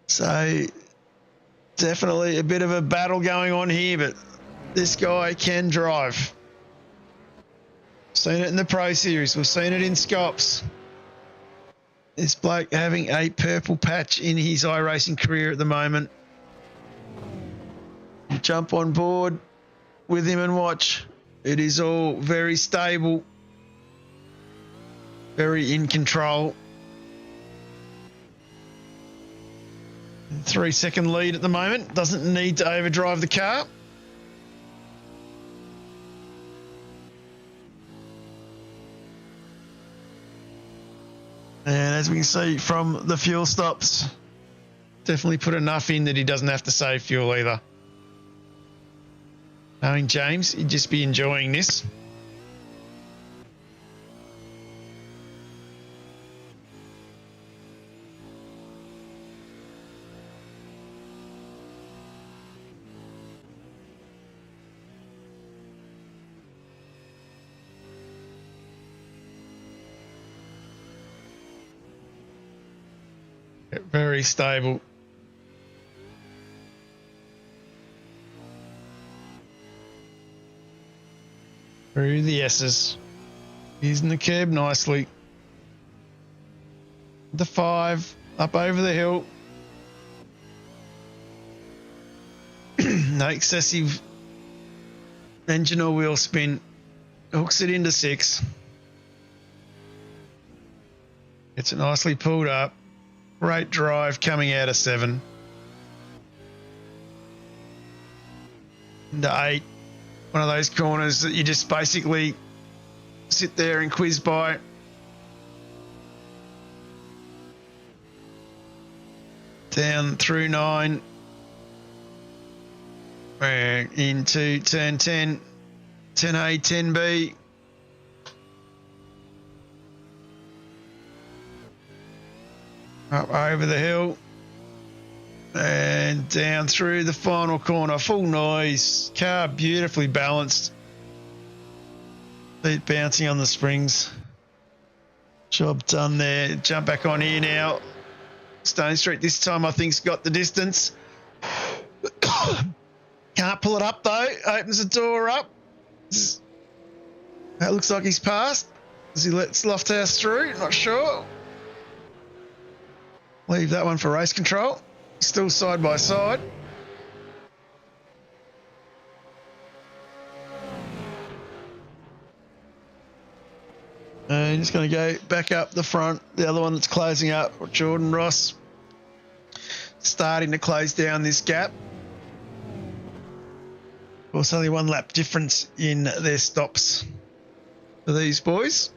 So definitely a bit of a battle going on here, but this guy can drive. Seen it in the Pro Series. We've seen it in Scops. This bloke having a purple patch in his iRacing career at the moment. Jump on board with him and watch. It is all very stable, very in control. 3-second lead at the moment. Doesn't need to overdrive the car. And as we can see from the fuel stops, definitely put enough in that he doesn't have to save fuel either. Knowing James, he'd just be enjoying this. Very stable. Through the S's. Using the curb nicely. The 5 up over the hill. No excessive engine or wheel spin. Hooks it into 6. Gets it nicely pulled up. Great drive coming out of 7. Into 8. One of those corners that you just basically sit there and quiz by. Down through 9. And into turn 10. 10A, 10B. Up over the hill and down through the final corner. Full noise. Car beautifully balanced. Feet bouncing on the springs. Job done there. Jump back on here now. Stone Street this time I think's got the distance. Can't pull it up though. Opens the door up. That looks like he's passed. Does he let Lofthouse through? Not sure. Leave that one for race control. Still side by side. And just going to go back up the front. The other one that's closing up, Jordan Ross, starting to close down this gap. Of course, only 1 lap difference in their stops for these boys.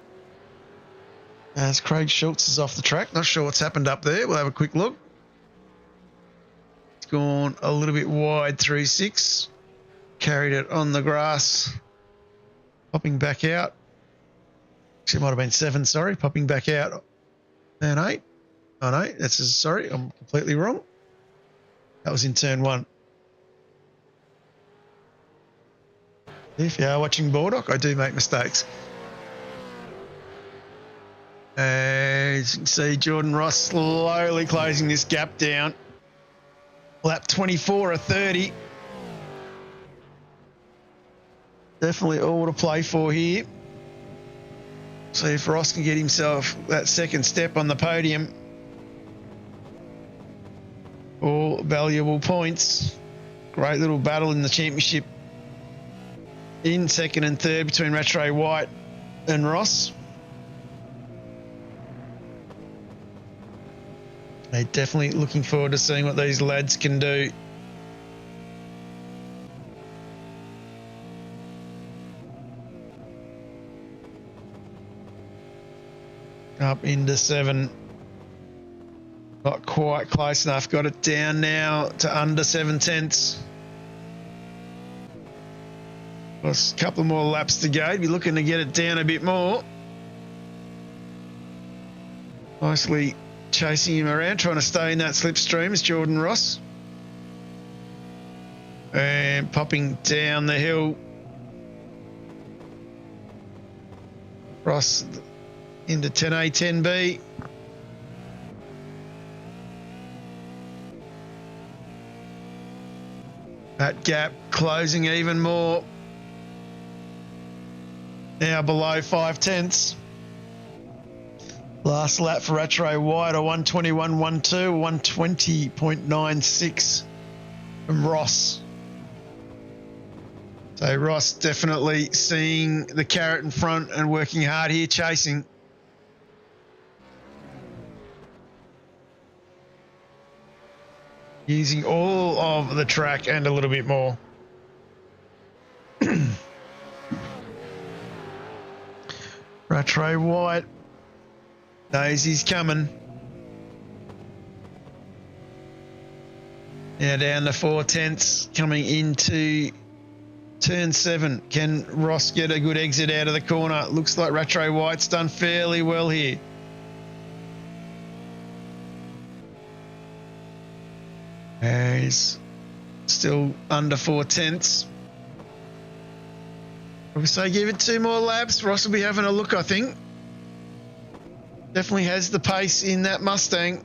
As Craig Schultz is off the track. Not sure what's happened up there. We'll have a quick look. It's gone a little bit wide through 6. Carried it on the grass. Popping back out. Actually, it might have been 7, sorry. Popping back out. Turn 8. Oh, no. Sorry, I'm completely wrong. That was in turn 1. If you are watching Bordock, I do make mistakes. As you can see, Jordan Ross slowly closing this gap down. Lap 24 of 30. Definitely all to play for here. See if Ross can get himself that second step on the podium. All valuable points. Great little battle in the championship. In second and third between Rattray White and Ross. They're definitely looking forward to seeing what these lads can do. Up into 7. Not quite close enough. Got it down now to under 7 tenths. A couple more laps to go. Be looking to get it down a bit more. Nicely chasing him around, trying to stay in that slipstream is Jordan Ross. And popping down the hill. Ross into 10A, 10B. That gap closing even more. Now below 5 tenths. Last lap for Rattray White, a 121.12, 120.96 from Ross. So Ross definitely seeing the carrot in front and working hard here, chasing. Using all of the track and a little bit more. Rattray White knows he's coming. Now down to 4 tenths, coming into Turn 7. Can Ross get a good exit out of the corner? Looks like Rattray White's done fairly well here. He's still under 4/10. I would say give it 2 more laps. Ross will be having a look, I think. Definitely has the pace in that Mustang.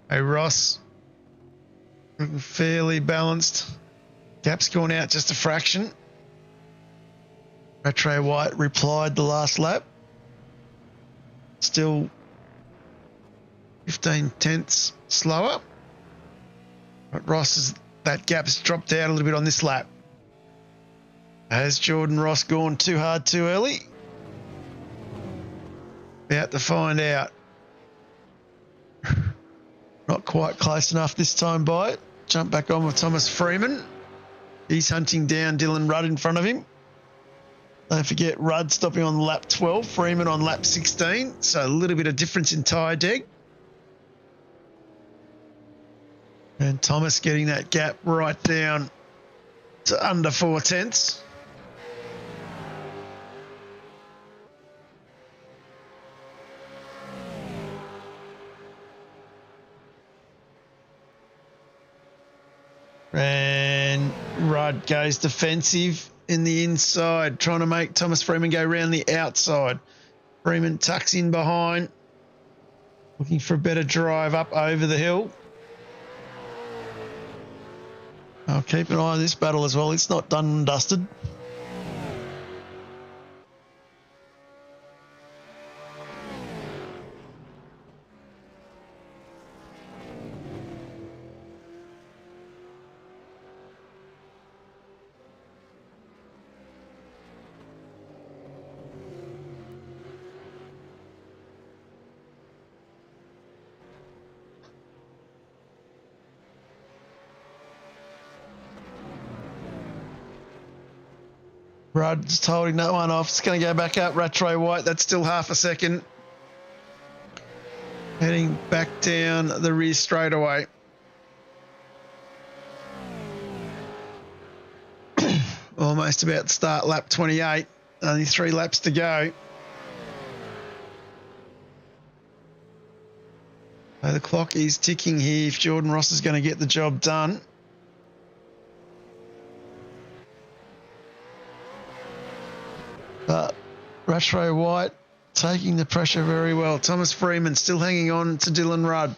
Hey, Ross, fairly balanced. Gap's gone out just a fraction. Rattray White replied the last lap. Still 15 tenths slower. But that gap's dropped out a little bit on this lap. Has Jordan Ross gone too hard too early? About to find out. Not quite close enough this time by it. Jump back on with Thomas Freeman. He's hunting down Dylan Rudd in front of him. Don't forget Rudd stopping on lap 12, Freeman on lap 16. So a little bit of difference in tyre deg. And Thomas getting that gap right down to under 4/10. And Rudd goes defensive in the inside, trying to make Thomas Freeman go around the outside. Freeman tucks in behind, looking for a better drive up over the hill. I'll keep an eye on this battle as well. It's not done and dusted. Rudd's holding that one off. It's going to go back up. Rattray White, that's still half a second. Heading back down the rear straightaway. Almost about to start lap 28. Only 3 laps to go. So the clock is ticking here if Jordan Ross is going to get the job done. But Rattray White taking the pressure very well. Thomas Freeman still hanging on to Dylan Rudd.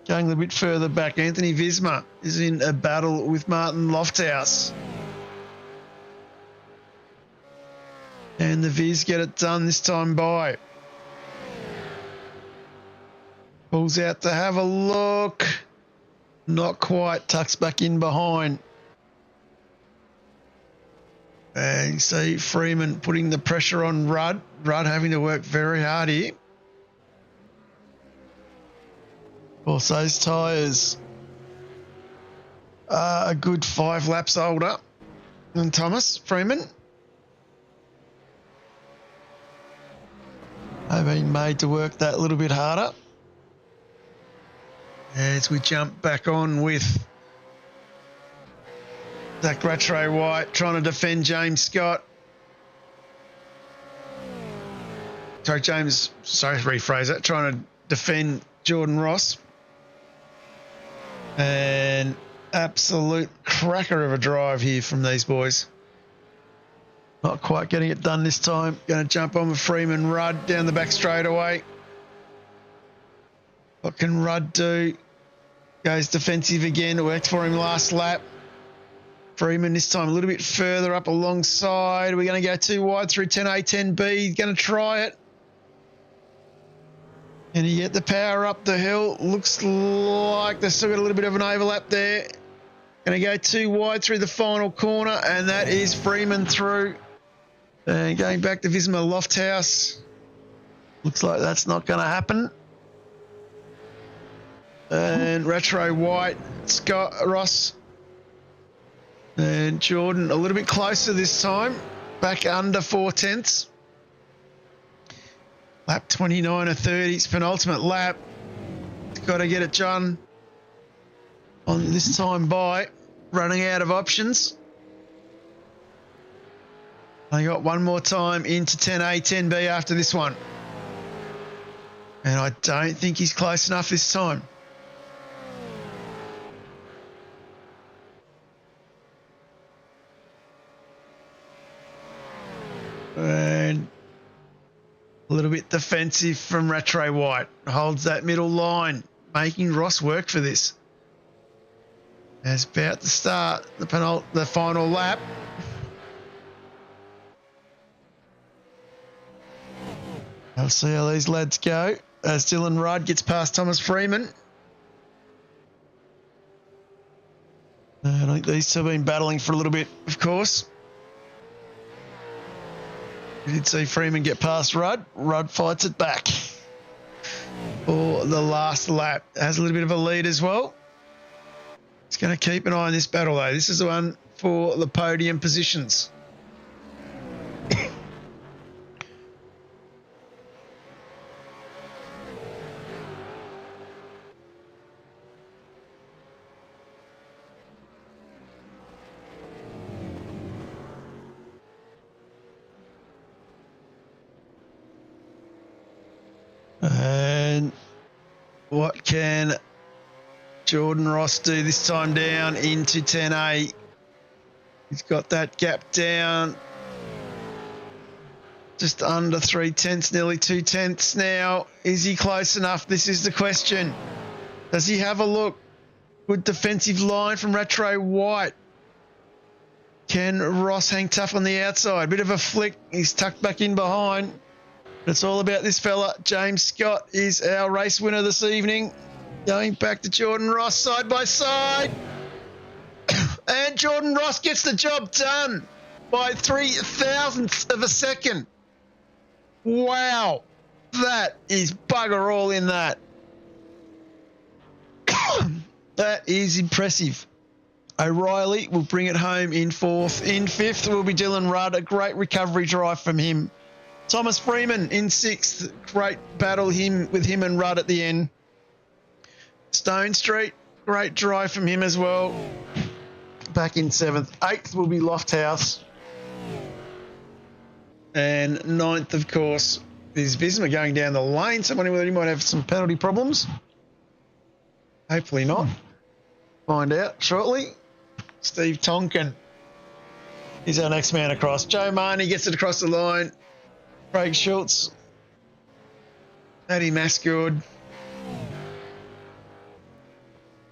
Going a little bit further back, Anthony Visma is in a battle with Martin Lofthouse. And the Viz get it done this time by. Pulls out to have a look. Not quite, tucks back in behind. And you see Freeman putting the pressure on Rudd. Rudd having to work very hard here. Of course, those tyres are a good 5 laps older than Thomas Freeman. They've been made to work that little bit harder. As we jump back on with Zach Rattray White trying to defend James Scott. Rephrase that. Trying to defend Jordan Ross. And absolute cracker of a drive here from these boys. Not quite getting it done this time. Going to jump on with Freeman. Rudd down the back straightaway. What can Rudd do? Goes defensive again. It worked for him last lap. Freeman this time a little bit further up alongside. We're going to go too wide through 10A, 10B. Going to try it. Can he get the power up the hill? Looks like they've still got a little bit of an overlap there. Going to go too wide through the final corner, and that is Freeman through. And going back to Visma Lofthouse. Looks like that's not going to happen. And Retro White, Scott Ross. And Jordan a little bit closer this time. Back under 4 tenths. Lap 29 or 30. It's penultimate lap. Got to get it done on this time by. Running out of options. I got one more time into 10A, 10B after this one. And I don't think he's close enough this time. And a little bit defensive from Retro White. Holds that middle line, making Ross work for this. It's about to start the final lap. I'll see how these lads go as Dylan Rudd gets past Thomas Freeman. I think these two have been battling for a little bit, of course. We did see Freeman get past Rudd. Rudd fights it back for the last lap. Has a little bit of a lead as well. It's going to keep an eye on this battle, though. This is the one for the podium positions. And what can Jordan Ross do this time down into 10A? He's got that gap down just under 3 tenths, nearly 2 tenths now. Is he close enough? This is the question. Does he have a look? Good defensive line from Retro White. Can Ross hang tough on the outside? Bit of a flick. He's tucked back in behind. It's all about this fella. James Scott is our race winner this evening. Going back to Jordan Ross side by side. And Jordan Ross gets the job done by 0.003 of a second. Wow. That is bugger all in that. That is impressive. O'Reilly will bring it home in 4th. In 5th will be Dylan Rudd. A great recovery drive from him. Thomas Freeman in 6th. Great battle with him and Rudd at the end. Stone Street, great drive from him as well. Back in 7th. 8th will be Lofthouse. And 9th, of course, is Visma going down the lane. So wondering whether he might have some penalty problems. Hopefully not. Find out shortly. Steve Tonkin is our next man across. Joe Marnie gets it across the line. Craig Schultz. Eddie Masgood.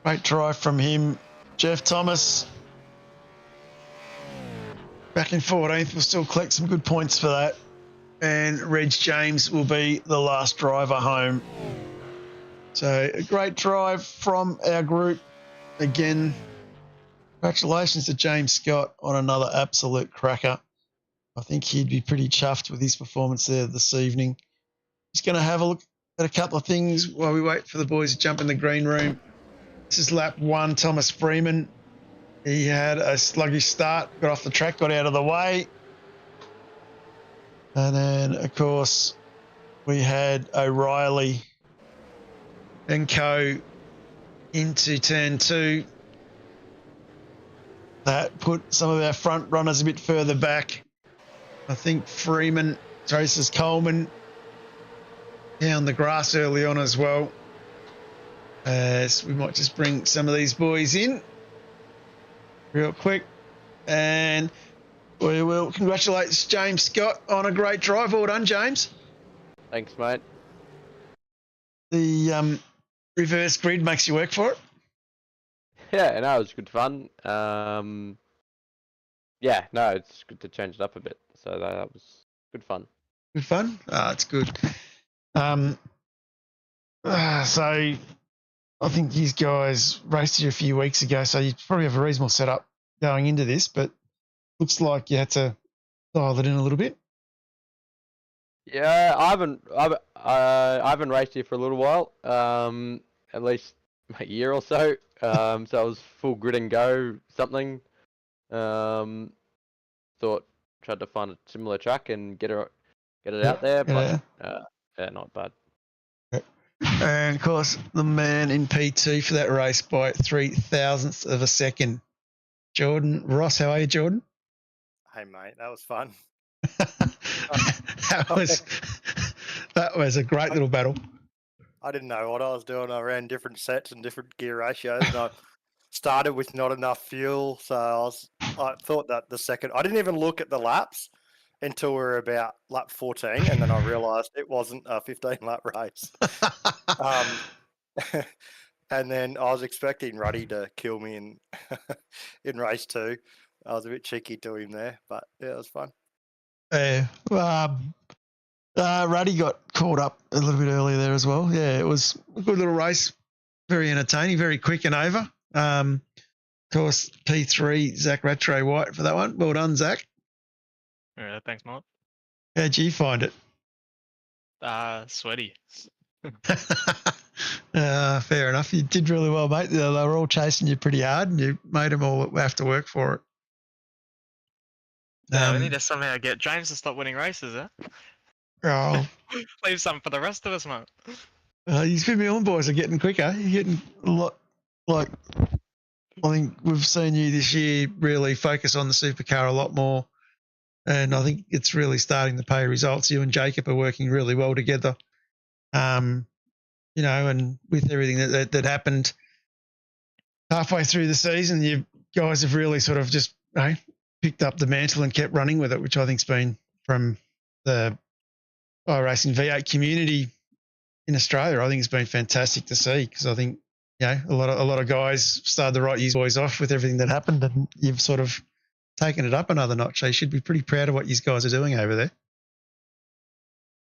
Great drive from him. Jeff Thomas. Back in 14th. We'll still collect some good points for that. And Reg James will be the last driver home. So a great drive from our group. Again, congratulations to James Scott on another absolute cracker. I think he'd be pretty chuffed with his performance there this evening. Just going to have a look at a couple of things while we wait for the boys to jump in the green room. This is lap 1, Thomas Freeman. He had a sluggish start, got off the track, got out of the way. And then, of course, we had O'Reilly and co into turn 2. That put some of our front runners a bit further back. I think Freeman traces Coleman down the grass early on as well. So we might just bring some of these boys in real quick. And we will congratulate James Scott on a great drive. Well done, James. Thanks, mate. The reverse grid makes you work for it. Yeah, no, it was good fun. Yeah, no, it's good to change it up a bit. So that was good fun. Good fun? It's good. So I think these guys raced you a few weeks ago, so you probably have a reasonable setup going into this, but looks like you had to dial it in a little bit. Yeah, I haven't raced here for a little while. At least a year or so. So it was full grid and go something. Thought tried to find a similar track and get it out there, but yeah, not bad. And of course, the man in P2 for that race by 3,000ths of a second, Jordan Ross. How are you, Jordan? Hey mate, that was fun. that was a great little battle. I didn't know what I was doing. I ran different sets and different gear ratios, and I started with not enough fuel. So I thought that I didn't even look at the laps until we were about lap 14, and then I realised it wasn't a 15-lap race. And then I was expecting Ruddy to kill me in race 2. I was a bit cheeky to him there, but yeah, it was fun. Ruddy got caught up a little bit earlier there as well. Yeah, it was a good little race. Very entertaining, very quick and over. Of course, P3, Zach Rattray White for that one. Well done, Zach. Yeah, thanks, Mark. How'd you find it? Sweaty. Fair enough. You did really well, mate. They were all chasing you pretty hard, and you made them all have to work for it. Yeah, we need to somehow get James to stop winning races, huh? Oh, Leave some for the rest of us, mate. These Formula boys are getting quicker. You're getting a lot, I think we've seen you this year really focus on the supercar a lot more. And I think it's really starting to pay results. You and Jacob are working really well together. And with everything that happened halfway through the season, you guys have really sort of just picked up the mantle and kept running with it, which I think's been from the iRacing V8 community in Australia. I think it's been fantastic to see, because I think a lot of guys started to write you boys off with everything that happened, and you've sort of taken it up another notch. So you should be pretty proud of what you guys are doing over there.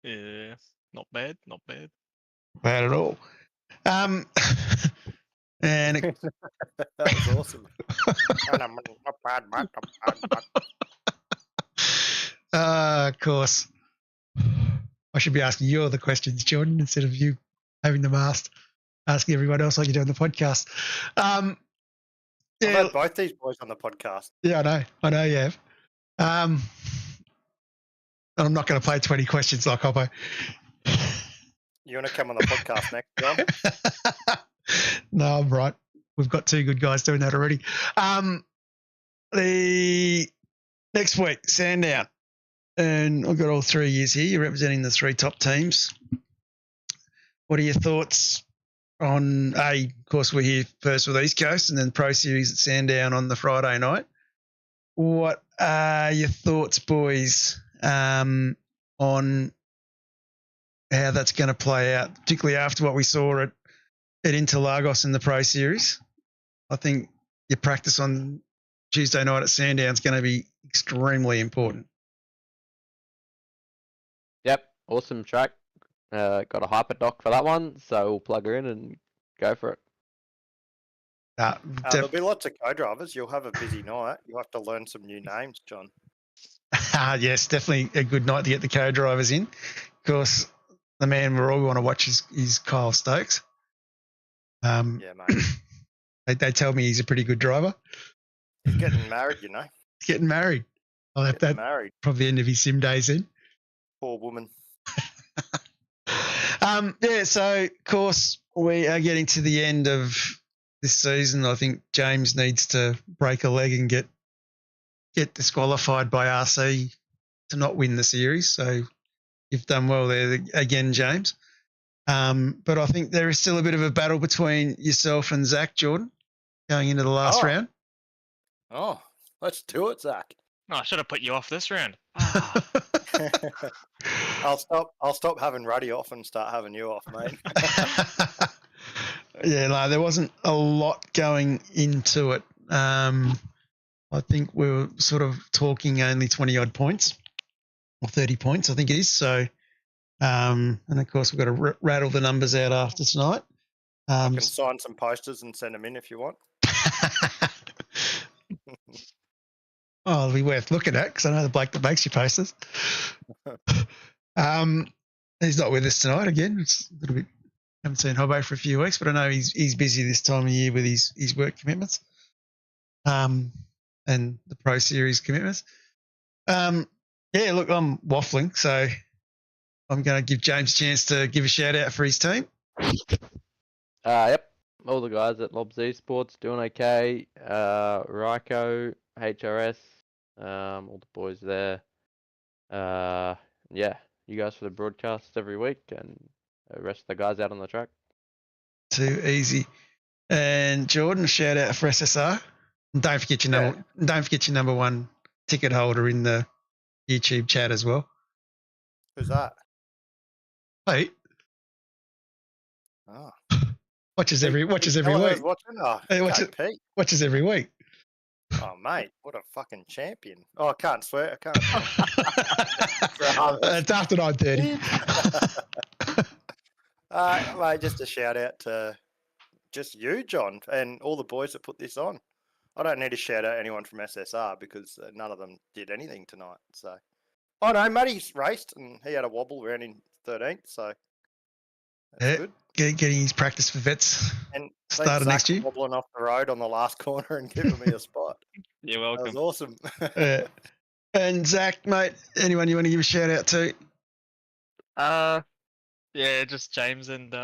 Yeah, not bad, not bad. Bad at all. And that was awesome. Of course, I should be asking you all the questions, Jordan, instead of you having them asking everyone else like you do on the podcast. I've had both these boys on the podcast. Yeah, I know you have. And I'm not going to play 20 questions like Hoppo. You want to come on the podcast next, John? No, I'm right. We've got 2 good guys doing that already. The next week, Sandown. And I've got all 3 years here. You're representing the 3 top teams. What are your thoughts on, of course, we're here first with East Coast and then Pro Series at Sandown on the Friday night. What are your thoughts, boys, on how that's going to play out, particularly after what we saw at Interlagos in the Pro Series? I think your practice on Tuesday night at Sandown is going to be extremely important. Yep, awesome track. Got a hyper dock for that one, so we'll plug her in and go for it. There'll be lots of co-drivers. You'll have a busy night. You'll have to learn some new names, John. Yes, definitely a good night to get the co-drivers in. Of course, the man we all want to watch is Kyle Stokes. Yeah, mate. They tell me he's a pretty good driver. He's getting married, you know. He's getting married. I'll have that married. Probably end of his sim days in. Poor woman. So of course we are getting to the end of this season. I think James needs to break a leg and get disqualified by RC to not win the series. So you've done well there again, James. But I think there is still a bit of a battle between yourself and Zach, Jordan, going into the last round. Oh, let's do it, Zach. No, I should have put you off this round. I'll stop having Ruddy off and start having you off, mate. Yeah, no, there wasn't a lot going into it. I think we were sort of talking only 20-odd points or 30 points, I think it is. So, and of course, we've got to rattle the numbers out after tonight. I can sign some posters and send them in if you want. Oh, it'll be worth looking at because I know the bloke that makes your posters. He's not with us tonight again. It's a little bit, haven't seen Hobbo for a few weeks, but I know he's busy this time of year with his work commitments. And the Pro Series commitments. Yeah, look, I'm waffling, so I'm going to give James a chance to give a shout out for his team. Yep. All the guys at Lobs Esports doing okay. Ryko, HRS, all the boys there. Yeah, you guys for the broadcasts every week, and the rest of the guys out on the track. Too easy. And Jordan, a shout out for SSR. And don't forget your number one ticket holder in the YouTube chat as well. Who's that? Pete. Oh. Watches every week. Watching? Oh, Hey, Pete. Watches every week. Oh, mate, what a fucking champion. Oh, I can't swear. I can't. It's after 9:30. Mate, just a shout out to just you, John, and all the boys that put this on. I don't need to shout out anyone from SSR because none of them did anything tonight. So, oh no, Matty's raced and he had a wobble round in 13th. So that's good. Getting his practice for vets And started next year. Wobbling off the road on the last corner and giving me a spot. You're That welcome. was awesome. And Zach, mate, anyone you want to give a shout out to? Yeah, just James and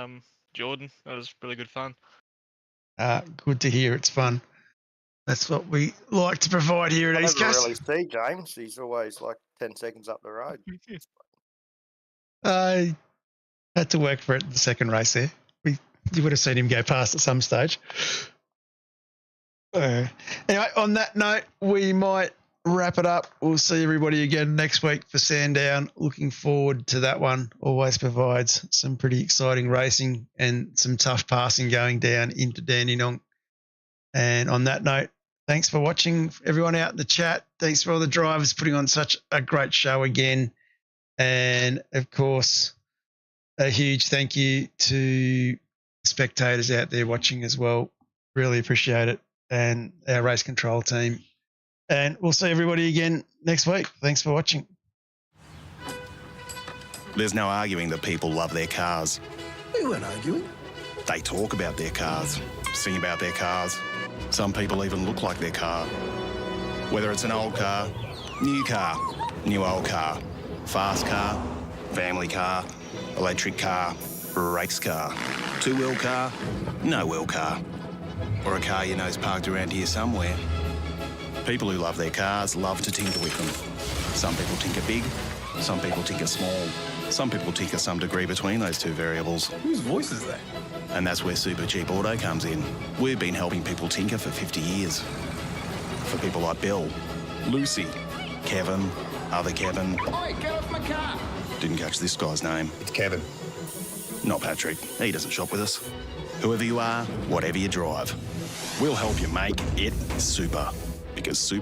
Jordan. That was really good fun. Good to hear. It's fun. That's what we like to provide here at I East never Coast. really see James. He's always like 10 seconds up the road. I had to work for it the second race there. You would have seen him go past at some stage. Anyway, on that note, we might wrap it up. We'll see everybody again next week for Sandown. Looking forward to that one. Always provides some pretty exciting racing and some tough passing going down into Dandenong. And on that note, thanks for watching, everyone out in the chat. Thanks for all the drivers putting on such a great show again. And, of course, a huge thank you to spectators out there watching as well. Really appreciate it. And our race control team. And we'll see everybody again next week. Thanks for watching. There's no arguing that people love their cars. We weren't arguing. They talk about their cars, sing about their cars. Some people even look like their car. Whether it's an old car, new old car, fast car, family car, electric car, race car, two-wheel car, no-wheel car, or a car you know's parked around here somewhere. People who love their cars love to tinker with them. Some people tinker big, some people tinker small, some people tinker some degree between those two variables. Whose voice is that? And that's where Supercheap Auto comes in. We've been helping people tinker for 50 years. For people like Bill, Lucy, Kevin, other Kevin. Oi, get off my car! Didn't catch this guy's name. It's Kevin. Not Patrick. He doesn't shop with us. Whoever you are, whatever you drive, we'll help you make it super. Because super